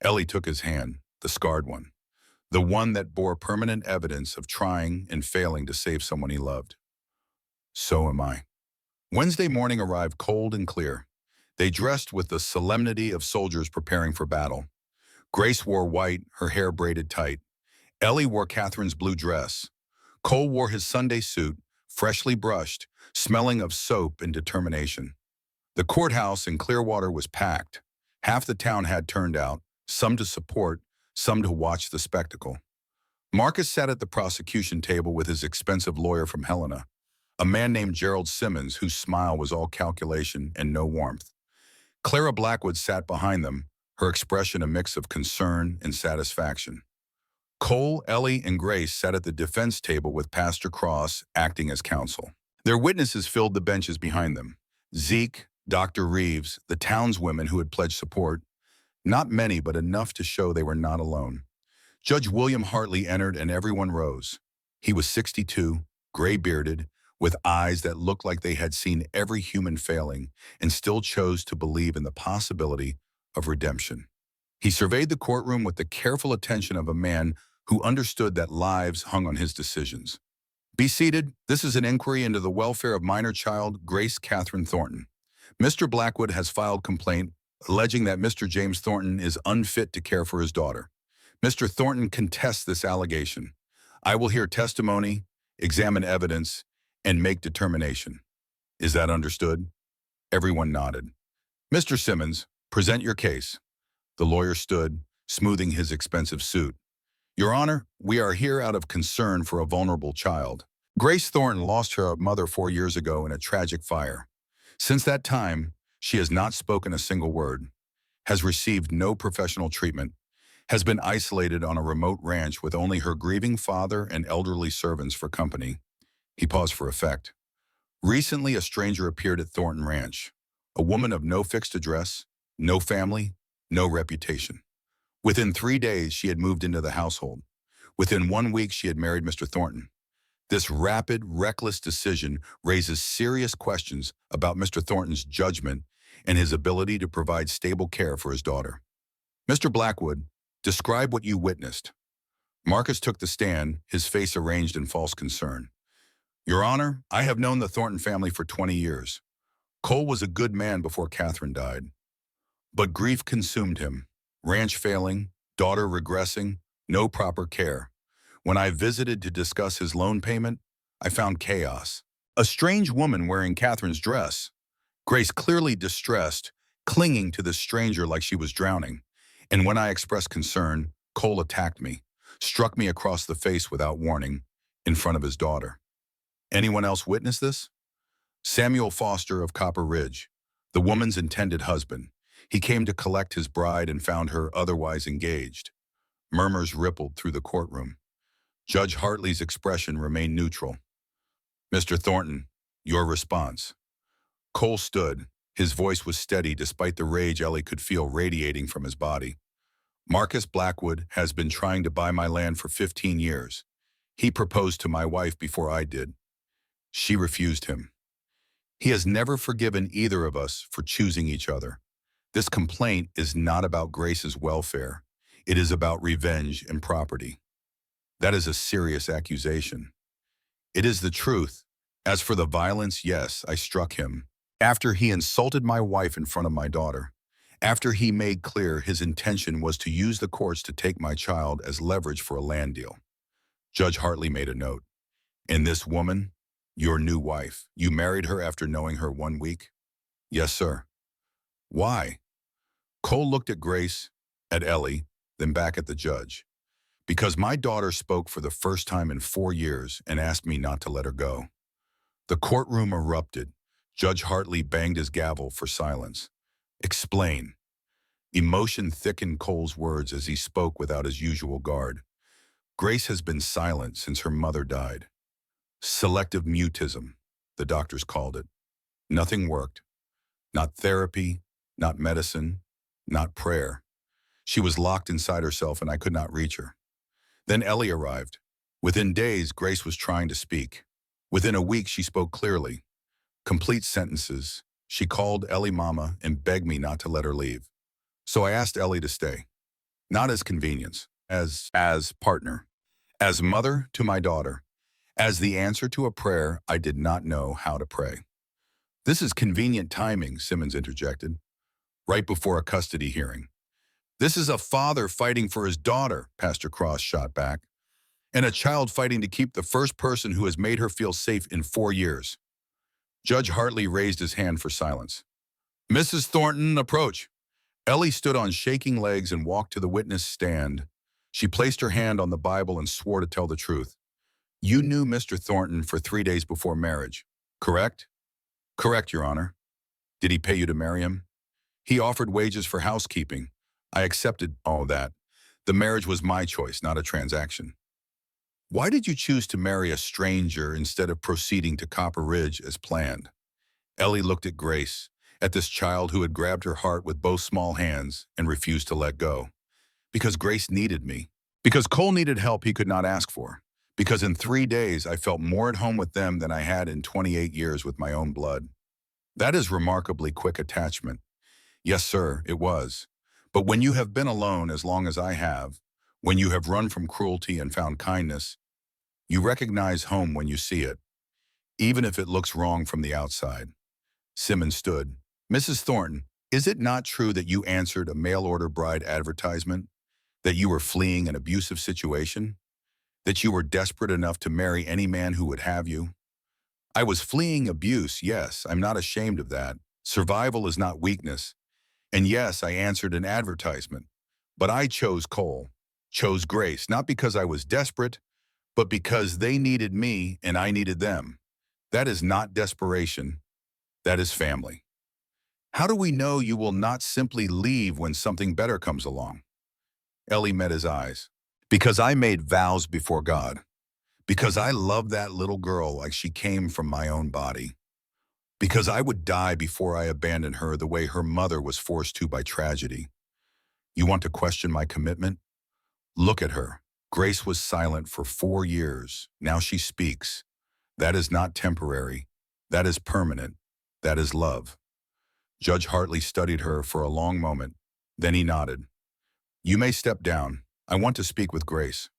Ellie took his hand, the scarred one. The one that bore permanent evidence of trying and failing to save someone he loved. So am I. Wednesday morning arrived cold and clear. They dressed with the solemnity of soldiers preparing for battle. Grace wore white, her hair braided tight. Ellie wore Catherine's blue dress. Cole wore his Sunday suit, freshly brushed, smelling of soap and determination. The courthouse in Clearwater was packed. Half the town had turned out, some to support, some to watch the spectacle. Marcus sat at the prosecution table with his expensive lawyer from Helena. a man named Gerald Simmons whose smile was all calculation and no warmth. Clara Blackwood sat behind them, her expression a mix of concern and satisfaction. Cole, Ellie, and Grace sat at the defense table with Pastor Cross acting as counsel. Their witnesses filled the benches behind them. Zeke, Dr. Reeves, the townswomen who had pledged support, not many but enough to show they were not alone. Judge William Hartley entered and everyone rose. He was 62, gray-bearded, with eyes that looked like they had seen every human failing and still chose to believe in the possibility of redemption. He surveyed the courtroom with the careful attention of a man who understood that lives hung on his decisions. Be seated. This is an inquiry into the welfare of minor child Grace Catherine Thornton. Mr. Blackwood has filed complaint alleging that Mr. James Thornton is unfit to care for his daughter. Mr. Thornton contests this allegation. I will hear testimony, examine evidence, and make determination. Is that understood? Everyone nodded. Mr. Simmons, present your case. The lawyer stood, smoothing his expensive suit. Your Honor, we are here out of concern for a vulnerable child. Grace Thornton lost her mother 4 years ago in a tragic fire. Since that time, she has not spoken a single word, has received no professional treatment, has been isolated on a remote ranch with only her grieving father and elderly servants for company. He paused for effect. Recently, a stranger appeared at Thornton Ranch, a woman of no fixed address, no family, no reputation. Within 3 days, she had moved into the household. Within 1 week, she had married Mr. Thornton. This rapid, reckless decision raises serious questions about Mr. Thornton's judgment and his ability to provide stable care for his daughter. Mr. Blackwood, describe what you witnessed. Marcus took the stand, his face arranged in false concern. Your Honor, I have known the Thornton family for 20 years. Cole was a good man before Catherine died. But grief consumed him. Ranch failing, daughter regressing, no proper care. When I visited to discuss his loan payment, I found chaos. A strange woman wearing Catherine's dress. Grace clearly distressed, clinging to the stranger like she was drowning. And when I expressed concern, Cole attacked me, struck me across the face without warning, in front of his daughter. Anyone else witness this? Samuel Foster of Copper Ridge, the woman's intended husband. He came to collect his bride and found her otherwise engaged. Murmurs rippled through the courtroom. Judge Hartley's expression remained neutral. Mr. Thornton, your response. Cole stood. His voice was steady despite the rage Ellie could feel radiating from his body. Marcus Blackwood has been trying to buy my land for 15 years. He proposed to my wife before I did. She refused him. He has never forgiven either of us for choosing each other. This complaint is not about Grace's welfare. It is about revenge and property. That is a serious accusation. It is the truth. As for the violence, yes, I struck him. After he insulted my wife in front of my daughter. After he made clear his intention was to use the courts to take my child as leverage for a land deal. Judge Hartley made a note. And this woman, your new wife, you married her after knowing her 1 week? Yes, sir. Why? Cole looked at Grace, at Ellie, then back at the judge. Because my daughter spoke for the first time in 4 years and asked me not to let her go. The courtroom erupted. Judge Hartley banged his gavel for silence. Explain. Emotion thickened Cole's words as he spoke without his usual guard. Grace has been silent since her mother died. Selective mutism, the doctors called it. Nothing worked. Not therapy, not medicine, not prayer. She was locked inside herself and I could not reach her. Then Ellie arrived. Within days, Grace was trying to speak. Within a week, she spoke clearly. Complete sentences. She called Ellie Mama and begged me not to let her leave. So I asked Ellie to stay. Not as convenience, as partner. As mother to my daughter. As the answer to a prayer I did not know how to pray. This is convenient timing, Simmons interjected. Right before a custody hearing. This is a father fighting for his daughter, Pastor Cross shot back. And a child fighting to keep the first person who has made her feel safe in 4 years. Judge Hartley raised his hand for silence. Mrs. Thornton, approach. Ellie stood on shaking legs and walked to the witness stand. She placed her hand on the Bible and swore to tell the truth. You knew Mr. Thornton for 3 days before marriage. Correct? Correct, Your Honor. Did he pay you to marry him? He offered wages for housekeeping. I accepted all that. The marriage was my choice, not a transaction. Why did you choose to marry a stranger instead of proceeding to Copper Ridge as planned? Ellie looked at Grace, at this child who had grabbed her heart with both small hands and refused to let go. Because Grace needed me. Because Cole needed help he could not ask for. Because in 3 days I felt more at home with them than I had in 28 years with my own blood. That is remarkably quick attachment. Yes, sir, it was. But when you have been alone as long as I have, when you have run from cruelty and found kindness, you recognize home when you see it, even if it looks wrong from the outside. Simmons stood. Mrs. Thornton, is it not true that you answered a mail-order bride advertisement? That you were fleeing an abusive situation? That you were desperate enough to marry any man who would have you? I was fleeing abuse, yes, I'm not ashamed of that. Survival is not weakness. And yes, I answered an advertisement. But I chose Cole, chose Grace, not because I was desperate, but because they needed me and I needed them. That is not desperation. That is family. How do we know you will not simply leave when something better comes along? Ellie met his eyes. Because I made vows before God. Because I love that little girl like she came from my own body. Because I would die before I abandoned her the way her mother was forced to by tragedy. You want to question my commitment? Look at her. Grace was silent for 4 years. Now she speaks. That is not temporary. That is permanent. That is love. Judge Hartley studied her for a long moment. Then he nodded. You may step down. I want to speak with Grace.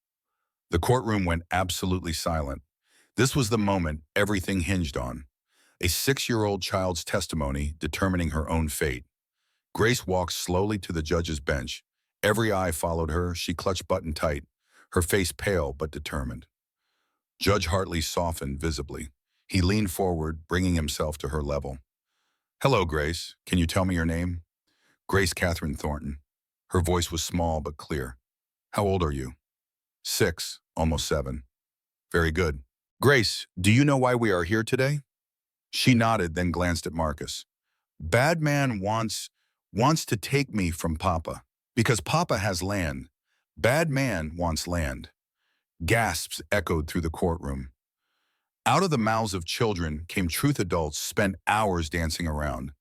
The courtroom went absolutely silent. This was the moment everything hinged on. A 6-year-old child's testimony determining her own fate. Grace walked slowly to the judge's bench. Every eye followed her. She clutched button tight, her face pale but determined. Judge Hartley softened visibly. He leaned forward, bringing himself to her level. Hello, Grace. Can you tell me your name? Grace Catherine Thornton. Her voice was small but clear. How old are you? 6, almost 7. Very good. Grace, do you know why we are here today? She nodded, then glanced at Marcus. Bad man wants to take me from Papa. Because Papa has land. Bad man wants land. Gasps echoed through the courtroom. Out of the mouths of children came truth adults spent hours dancing around.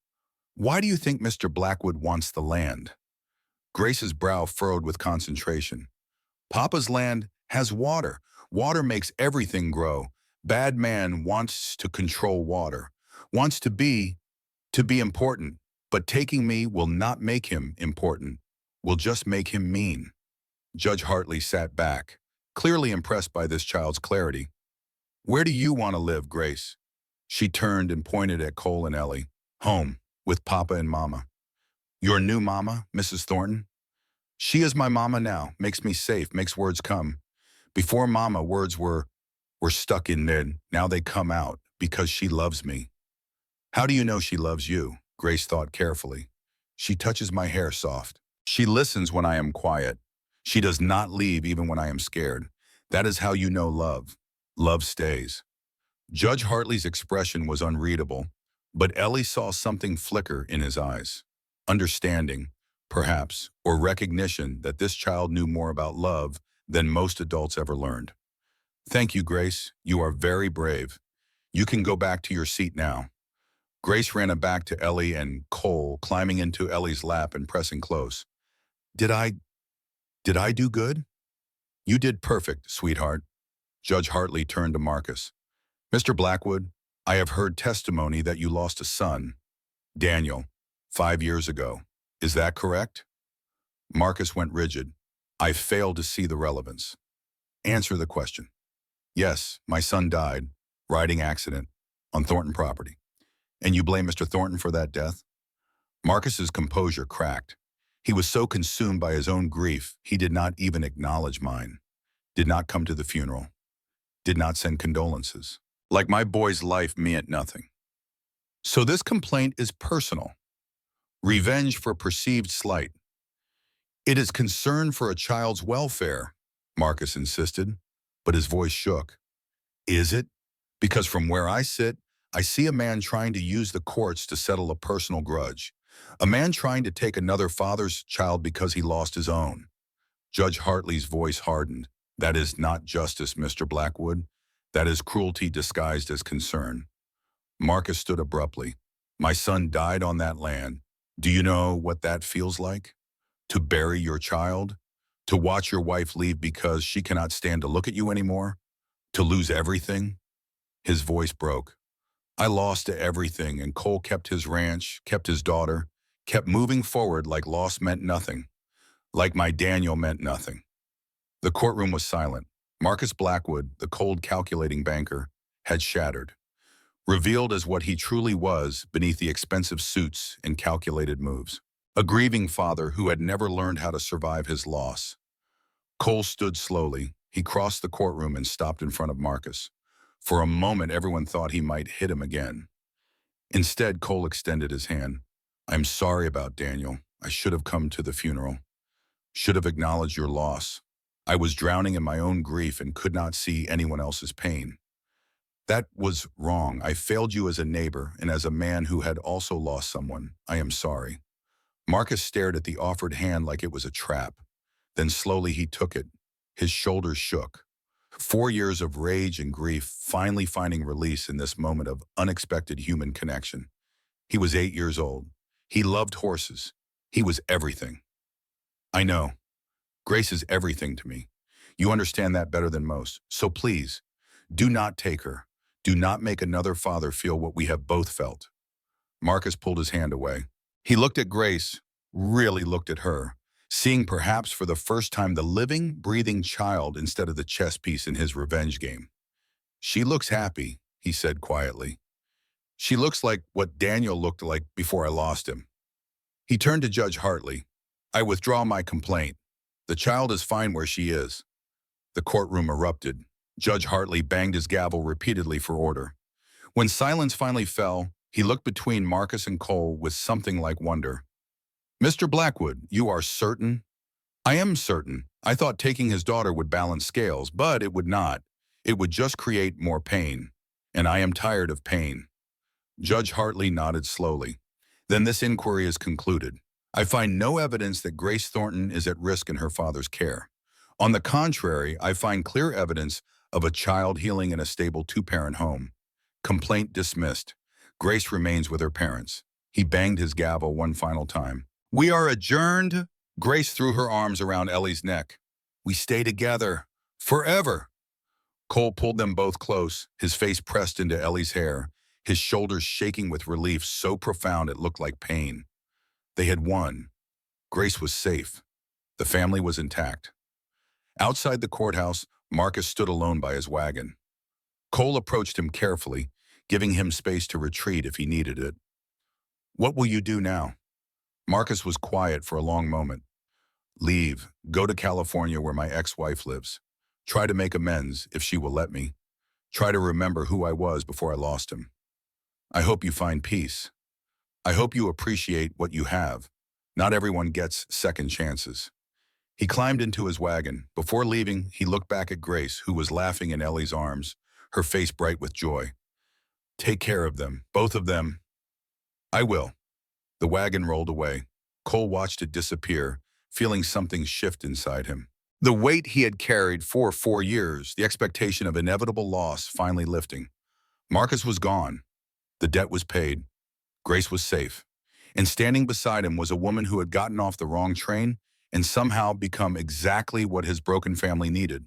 Why do you think Mr. Blackwood wants the land? Grace's brow furrowed with concentration. Papa's land has water. Water makes everything grow. Bad man wants to control water, wants to be important, but taking me will not make him important, will just make him mean. Judge Hartley sat back, clearly impressed by this child's clarity. Where do you want to live, Grace? She turned and pointed at Cole and Ellie. Home, with Papa and Mama. Your new mama, Mrs. Thornton? She is my mama now, makes me safe, makes words come. Before Mama, words were stuck in mid. Now they come out because she loves me. How do you know she loves you? Grace thought carefully. She touches my hair soft. She listens when I am quiet. She does not leave even when I am scared. That is how you know love. Love stays. Judge Hartley's expression was unreadable, but Ellie saw something flicker in his eyes. Understanding, perhaps, or recognition that this child knew more about love than most adults ever learned. Thank you, Grace. You are very brave. You can go back to your seat now. Grace ran back to Ellie and Cole, climbing into Ellie's lap and pressing close. Did I do good? You did perfect, sweetheart. Judge Hartley turned to Marcus. Mr. Blackwood, I have heard testimony that you lost a son, Daniel, 5 years ago. Is that correct? Marcus went rigid. I failed to see the relevance. Answer the question. Yes, my son died, riding accident, on Thornton property. And you blame Mr. Thornton for that death? Marcus's composure cracked. He was so consumed by his own grief, he did not even acknowledge mine, did not come to the funeral, did not send condolences. Like my boy's life meant nothing. So this complaint is personal. Revenge for perceived slight. It is concern for a child's welfare, Marcus insisted, but his voice shook. Is it? Because from where I sit, I see a man trying to use the courts to settle a personal grudge. A man trying to take another father's child because he lost his own. Judge Hartley's voice hardened. That is not justice, Mr. Blackwood. That is cruelty disguised as concern. Marcus stood abruptly. My son died on that land. Do you know what that feels like? To bury your child? To watch your wife leave because she cannot stand to look at you anymore? To lose everything? His voice broke. I lost everything, and Cole kept his ranch, kept his daughter, kept moving forward like loss meant nothing, like my Daniel meant nothing. The courtroom was silent. Marcus Blackwood, the cold calculating banker, had shattered, revealed as what he truly was beneath the expensive suits and calculated moves. A grieving father who had never learned how to survive his loss. Cole stood slowly. He crossed the courtroom and stopped in front of Marcus. For a moment, everyone thought he might hit him again. Instead, Cole extended his hand. I'm sorry about Daniel. I should have come to the funeral. Should have acknowledged your loss. I was drowning in my own grief and could not see anyone else's pain. That was wrong. I failed you as a neighbor and as a man who had also lost someone. I am sorry. Marcus stared at the offered hand like it was a trap. Then slowly he took it. His shoulders shook. 4 years of rage and grief finally finding release in this moment of unexpected human connection. He was 8 years old. He loved horses. He was everything. I know. Grace is everything to me. You understand that better than most. So please, do not take her. Do not make another father feel what we have both felt. Marcus pulled his hand away. He looked at Grace, really looked at her, seeing perhaps for the first time the living, breathing child instead of the chess piece in his revenge game. She looks happy, he said quietly. She looks like what Daniel looked like before I lost him. He turned to Judge Hartley. I withdraw my complaint. The child is fine where she is. The courtroom erupted. Judge Hartley banged his gavel repeatedly for order. When silence finally fell, he looked between Marcus and Cole with something like wonder. Mr. Blackwood, you are certain? I am certain. I thought taking his daughter would balance scales, but it would not. It would just create more pain. And I am tired of pain. Judge Hartley nodded slowly. Then this inquiry is concluded. I find no evidence that Grace Thornton is at risk in her father's care. On the contrary, I find clear evidence of a child healing in a stable two-parent home. Complaint dismissed. Grace remains with her parents. He banged his gavel one final time. We are adjourned. Grace threw her arms around Ellie's neck. We stay together. Forever. Cole pulled them both close, his face pressed into Ellie's hair, his shoulders shaking with relief so profound it looked like pain. They had won. Grace was safe. The family was intact. Outside the courthouse, Marcus stood alone by his wagon. Cole approached him carefully, giving him space to retreat if he needed it. What will you do now? Marcus was quiet for a long moment. Leave. Go to California where my ex-wife lives. Try to make amends if she will let me. Try to remember who I was before I lost him. I hope you find peace. I hope you appreciate what you have. Not everyone gets second chances. He climbed into his wagon. Before leaving, he looked back at Grace, who was laughing in Ellie's arms, her face bright with joy. Take care of them, both of them. I will. The wagon rolled away. Cole watched it disappear, feeling something shift inside him. The weight he had carried for 4 years, the expectation of inevitable loss finally lifting. Marcus was gone. The debt was paid. Grace was safe. And standing beside him was a woman who had gotten off the wrong train and somehow become exactly what his broken family needed.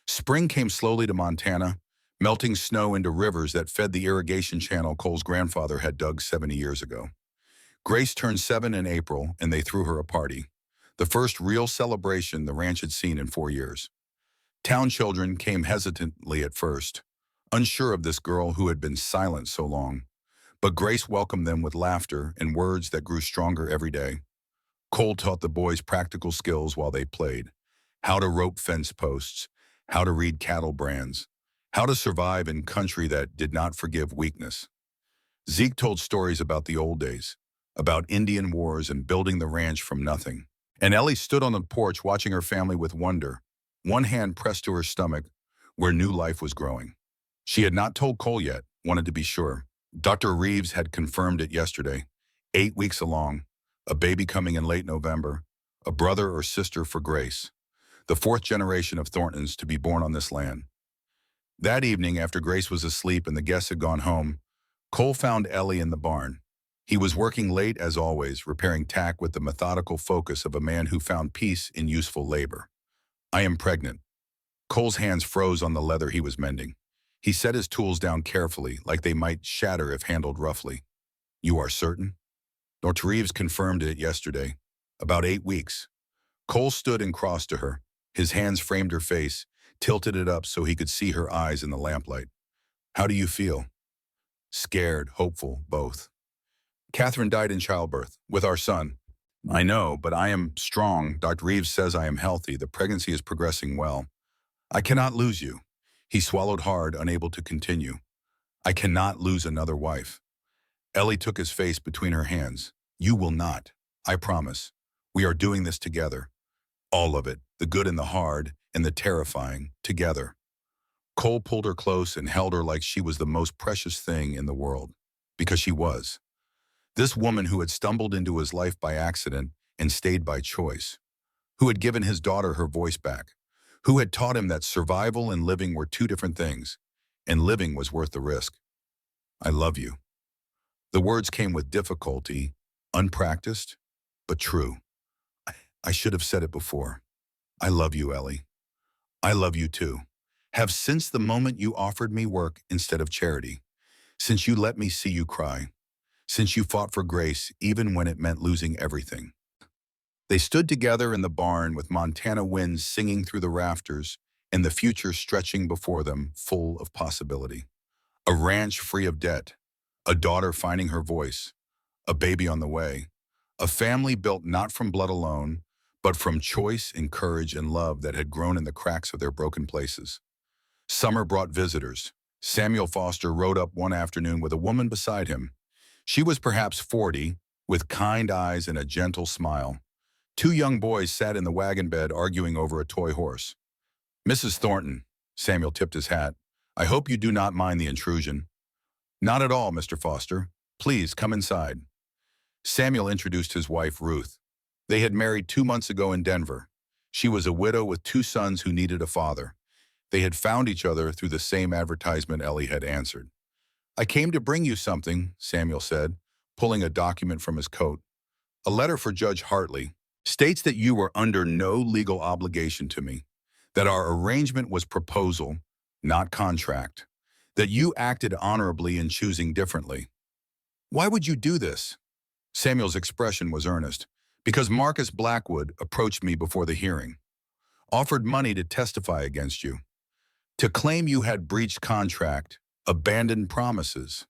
Spring came slowly to Montana, melting snow into rivers that fed the irrigation channel Cole's grandfather had dug 70 years ago. Grace turned 7 in April, and they threw her a party, the first real celebration the ranch had seen in 4 years. Town children came hesitantly at first, unsure of this girl who had been silent so long. But Grace welcomed them with laughter and words that grew stronger every day. Cole taught the boys practical skills while they played. How to rope fence posts, how to read cattle brands, how to survive in country that did not forgive weakness. Zeke told stories about the old days, about Indian wars and building the ranch from nothing. And Ellie stood on the porch watching her family with wonder, one hand pressed to her stomach where new life was growing. She had not told Cole yet, wanted to be sure. Dr. Reeves had confirmed it yesterday. 8 weeks along, a baby coming in late November, a brother or sister for Grace, the fourth generation of Thorntons to be born on this land. That evening, after Grace was asleep and the guests had gone home, Cole found Ellie in the barn. He was working late as always, repairing tack with the methodical focus of a man who found peace in useful labor. "I am pregnant." Cole's hands froze on the leather he was mending. He set his tools down carefully, like they might shatter if handled roughly. "You are certain?" Dr. Reeves confirmed it yesterday. "About 8 weeks." Cole stood and crossed to her. His hands framed her face, tilted it up so he could see her eyes in the lamplight. "How do you feel?" "Scared, hopeful, both. Catherine died in childbirth, with our son." "I know, but I am strong. Dr. Reeves says I am healthy. The pregnancy is progressing well. I cannot lose you." He swallowed hard, unable to continue. "I cannot lose another wife." Ellie took his face between her hands. "You will not. I promise. We are doing this together. All of it, the good and the hard, and the terrifying, together." Cole pulled her close and held her like she was the most precious thing in the world. Because she was. This woman who had stumbled into his life by accident and stayed by choice. Who had given his daughter her voice back. Who had taught him that survival and living were two different things, and living was worth the risk. "I love you." The words came with difficulty, unpracticed, but true. I should have said it before. "I love you, Ellie. I love you too. Have since the moment you offered me work instead of charity. Since you let me see you cry. Since you fought for Grace even when it meant losing everything." They stood together in the barn with Montana winds singing through the rafters and the future stretching before them, full of possibility. A ranch free of debt, a daughter finding her voice, a baby on the way, a family built not from blood alone, but from choice and courage and love that had grown in the cracks of their broken places. Summer brought visitors. Samuel Foster rode up one afternoon with a woman beside him. She was perhaps 40, with kind eyes and a gentle smile. Two young boys sat in the wagon bed arguing over a toy horse. "Mrs. Thornton," Samuel tipped his hat, "I hope you do not mind the intrusion." "Not at all, Mr. Foster. Please come inside." Samuel introduced his wife, Ruth. They had married 2 months ago in Denver. She was a widow with 2 sons who needed a father. They had found each other through the same advertisement Ellie had answered. "I came to bring you something," Samuel said, pulling a document from his coat. "A letter for Judge Hartley. States that you were under no legal obligation to me, that our arrangement was proposal, not contract, that you acted honorably in choosing differently." "Why would you do this?" Samuel's expression was earnest. "Because Marcus Blackwood approached me before the hearing, offered money to testify against you, to claim you had breached contract, abandoned promises.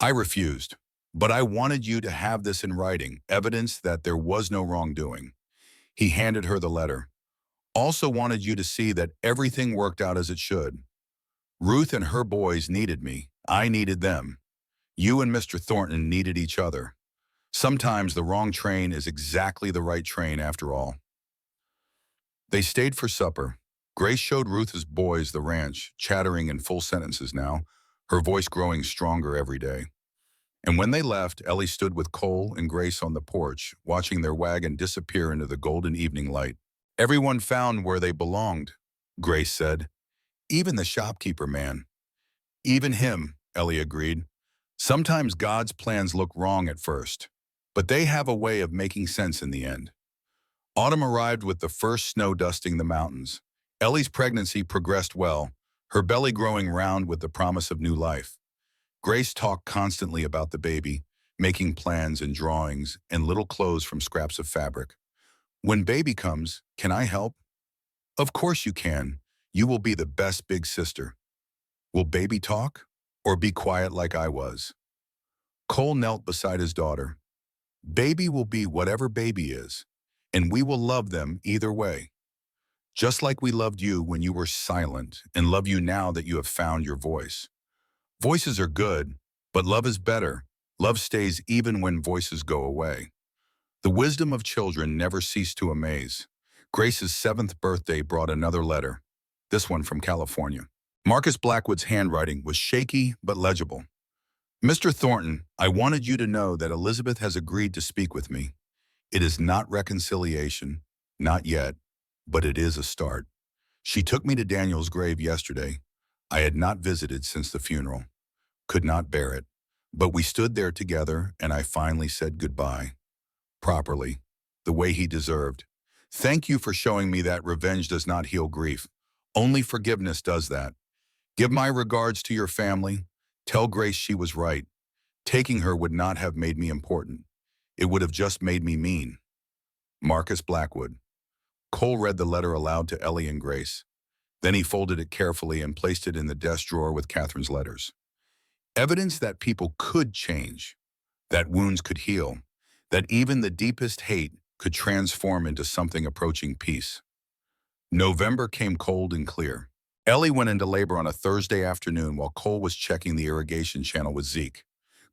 I refused, but I wanted you to have this in writing, evidence that there was no wrongdoing." He handed her the letter. "Also wanted you to see that everything worked out as it should. Ruth and her boys needed me. I needed them. You and Mr. Thornton needed each other. Sometimes the wrong train is exactly the right train after all." They stayed for supper. Grace showed Ruth's boys the ranch, chattering in full sentences now, her voice growing stronger every day. And when they left, Ellie stood with Cole and Grace on the porch, watching their wagon disappear into the golden evening light. "Everyone found where they belonged," Grace said. "Even the shopkeeper man." "Even him," Ellie agreed. "Sometimes God's plans look wrong at first, but they have a way of making sense in the end." Autumn arrived with the first snow dusting the mountains. Ellie's pregnancy progressed well, her belly growing round with the promise of new life. Grace talked constantly about the baby, making plans and drawings and little clothes from scraps of fabric. "When baby comes, can I help?" "Of course you can. You will be the best big sister." "Will baby talk? Or be quiet like I was?" Cole knelt beside his daughter. "Baby will be whatever baby is, and we will love them either way. Just like we loved you when you were silent and love you now that you have found your voice. Voices are good, but love is better. Love stays even when voices go away." The wisdom of children never ceased to amaze. Grace's 7th birthday brought another letter, this one from California. Marcus Blackwood's handwriting was shaky but legible. Mr. Thornton, I wanted you to know that Elizabeth has agreed to speak with me. It is not reconciliation, not yet, but it is a start. She took me to Daniel's grave yesterday. I had not visited since the funeral, could not bear it. But we stood there together and I finally said goodbye. Properly, the way he deserved. Thank you for showing me that revenge does not heal grief. Only forgiveness does that. Give my regards to your family. Tell Grace she was right. Taking her would not have made me important. It would have just made me mean. Marcus Blackwood. Cole read the letter aloud to Ellie and Grace. Then he folded it carefully and placed it in the desk drawer with Catherine's letters. Evidence that people could change, that wounds could heal, that even the deepest hate could transform into something approaching peace. November came cold and clear. Ellie went into labor on a Thursday afternoon while Cole was checking the irrigation channel with Zeke.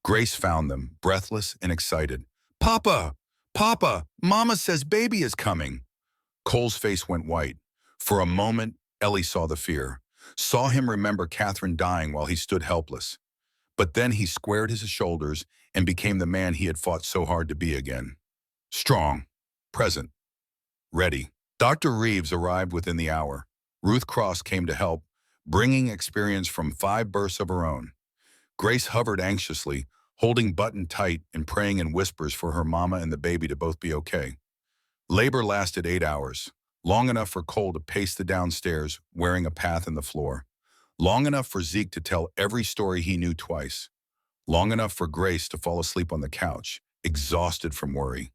Grace found them, breathless and excited. "Papa! Papa! Mama says baby is coming!" Cole's face went white. For a moment, Ellie saw the fear, saw him remember Catherine dying while he stood helpless. But then he squared his shoulders and became the man he had fought so hard to be again. Strong, present, ready. Dr. Reeves arrived within the hour. Ruth Cross came to help, bringing experience from 5 births of her own. Grace hovered anxiously, holding Button tight and praying in whispers for her mama and the baby to both be okay. Labor lasted 8 hours, long enough for Cole to pace the downstairs, wearing a path in the floor. Long enough for Zeke to tell every story he knew twice. Long enough for Grace to fall asleep on the couch, exhausted from worry.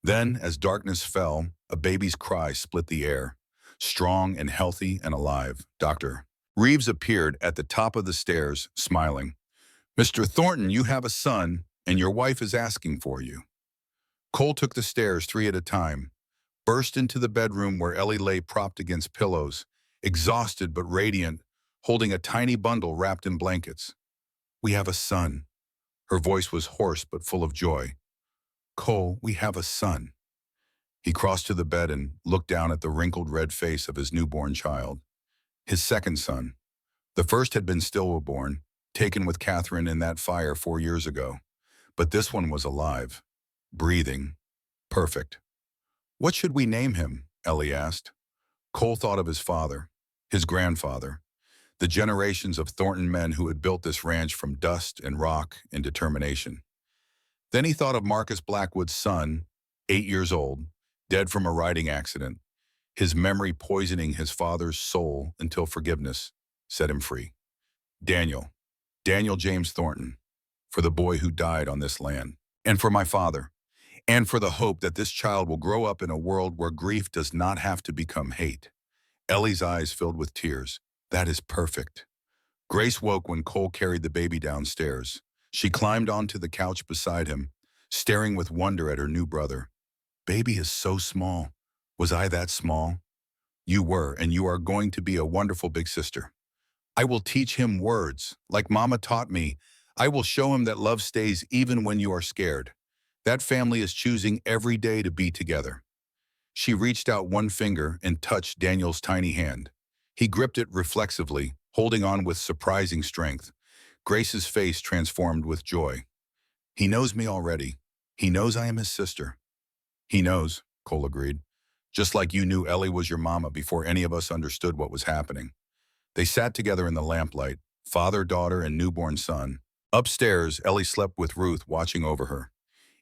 Then, as darkness fell, a baby's cry split the air. Strong and healthy and alive, Dr. Reeves appeared at the top of the stairs, smiling. "Mr. Thornton, you have a son, and your wife is asking for you." Cole took the stairs 3 at a time, burst into the bedroom where Ellie lay propped against pillows, exhausted but radiant, holding a tiny bundle wrapped in blankets. "We have a son." Her voice was hoarse but full of joy. "Cole, we have a son." He crossed to the bed and looked down at the wrinkled red face of his newborn child. His second son. The first had been stillborn, taken with Catherine in that fire 4 years ago. But this one was alive, breathing, perfect. "What should we name him?" Ellie asked. Cole thought of his father, his grandfather, the generations of Thornton men who had built this ranch from dust and rock and determination. Then he thought of Marcus Blackwood's son, 8 years old, dead from a riding accident, his memory poisoning his father's soul until forgiveness set him free. Daniel, Daniel James Thornton, for the boy who died on this land, and for my father, and for the hope that this child will grow up in a world where grief does not have to become hate. Ellie's eyes filled with tears. "That is perfect." Grace woke when Cole carried the baby downstairs. She climbed onto the couch beside him, staring with wonder at her new brother. "Baby is so small. Was I that small?" "You were, and you are going to be a wonderful big sister. I will teach him words, like Mama taught me. I will show him that love stays even when you are scared. That family is choosing every day to be together." She reached out one finger and touched Daniel's tiny hand. He gripped it reflexively, holding on with surprising strength. Grace's face transformed with joy. "He knows me already. He knows I am his sister." "He knows," Cole agreed. "Just like you knew Ellie was your mama before any of us understood what was happening." They sat together in the lamplight, father, daughter, and newborn son. Upstairs, Ellie slept with Ruth watching over her.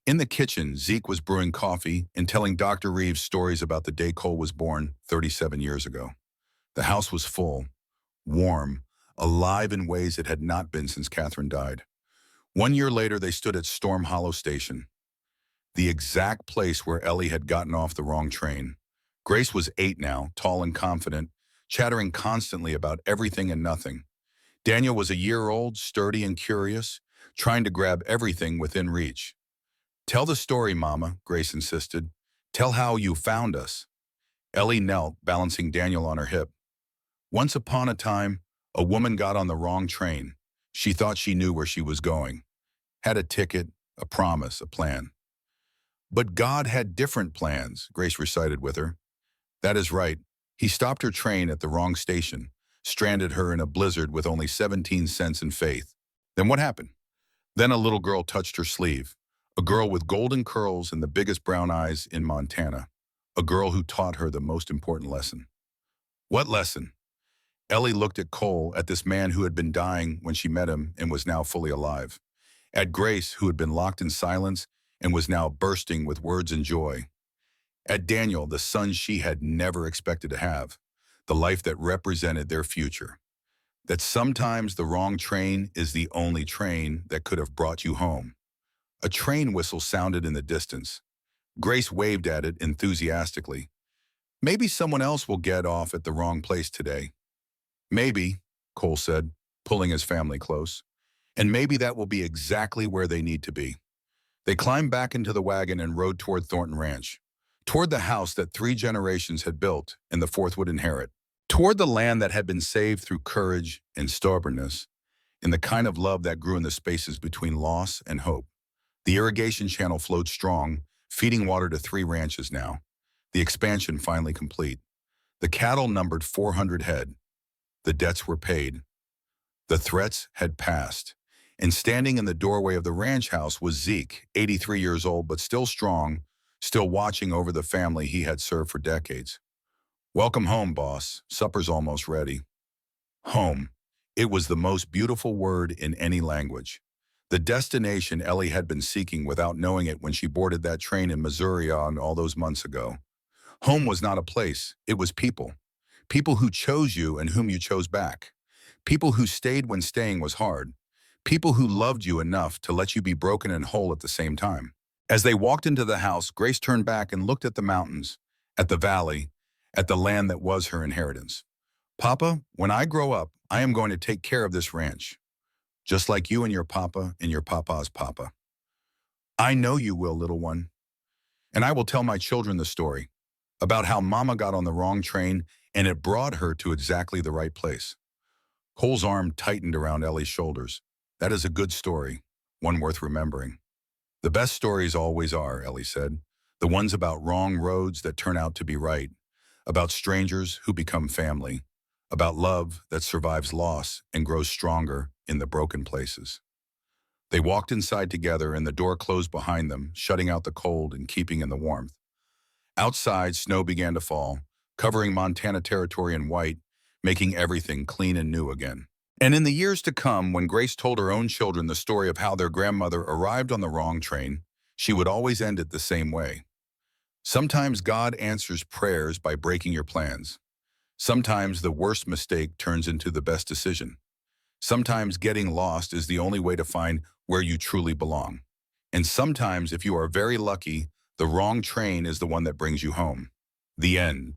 In the kitchen, Zeke was brewing coffee and telling Dr. Reeves stories about the day Cole was born 37 years ago. The house was full, warm, alive in ways it had not been since Catherine died. 1 year later, they stood at Storm Hollow Station, the exact place where Ellie had gotten off the wrong train. Grace was 8 now, tall and confident, chattering constantly about everything and nothing. Daniel was a year old, sturdy and curious, trying to grab everything within reach. "Tell the story, Mama," Grace insisted. "Tell how you found us." Ellie knelt, balancing Daniel on her hip. "Once upon a time, a woman got on the wrong train. She thought she knew where she was going. Had a ticket, a promise, a plan. But God had different plans," Grace recited with her. "That is right. He stopped her train at the wrong station, stranded her in a blizzard with only 17 cents in faith." "Then what happened?" Then a little girl touched her sleeve, a girl with golden curls and the biggest brown eyes in Montana, a girl who taught her the most important lesson. What lesson? Ellie looked at Cole, at this man who had been dying when she met him and was now fully alive, at Grace, who had been locked in silence and was now bursting with words and joy, at Daniel, the son she had never expected to have, the life that represented their future. That sometimes the wrong train is the only train that could have brought you home. A train whistle sounded in the distance. Grace waved at it enthusiastically. Maybe someone else will get off at the wrong place today. Maybe, Cole said, pulling his family close. And maybe that will be exactly where they need to be. They climbed back into the wagon and rode toward Thornton Ranch, toward the house that 3 generations had built and the 4th would inherit, toward the land that had been saved through courage and stubbornness, and the kind of love that grew in the spaces between loss and hope. The irrigation channel flowed strong, feeding water to 3 ranches now, the expansion finally complete. The cattle numbered 400 head. The debts were paid. The threats had passed. And standing in the doorway of the ranch house was Zeke, 83 years old but still strong, still watching over the family he had served for decades. Welcome home, boss. Supper's almost ready. Home. It was the most beautiful word in any language. The destination Ellie had been seeking without knowing it when she boarded that train in Missouri all those months ago. Home was not a place, it was people. People who chose you and whom you chose back. People who stayed when staying was hard. People who loved you enough to let you be broken and whole at the same time. As they walked into the house, Grace turned back and looked at the mountains, at the valley, at the land that was her inheritance. Papa, when I grow up, I am going to take care of this ranch, just like you and your papa and your papa's papa. I know you will, little one. And I will tell my children the story about how Mama got on the wrong train and it brought her to exactly the right place. Cole's arm tightened around Ellie's shoulders. That is a good story, one worth remembering. The best stories always are, Ellie said. The ones about wrong roads that turn out to be right, about strangers who become family, about love that survives loss and grows stronger in the broken places. They walked inside together and the door closed behind them, shutting out the cold and keeping in the warmth. Outside, snow began to fall, covering Montana territory in white, making everything clean and new again. And in the years to come, when Grace told her own children the story of how their grandmother arrived on the wrong train, she would always end it the same way. Sometimes God answers prayers by breaking your plans. Sometimes the worst mistake turns into the best decision. Sometimes getting lost is the only way to find where you truly belong. And sometimes, if you are very lucky, the wrong train is the one that brings you home. The end.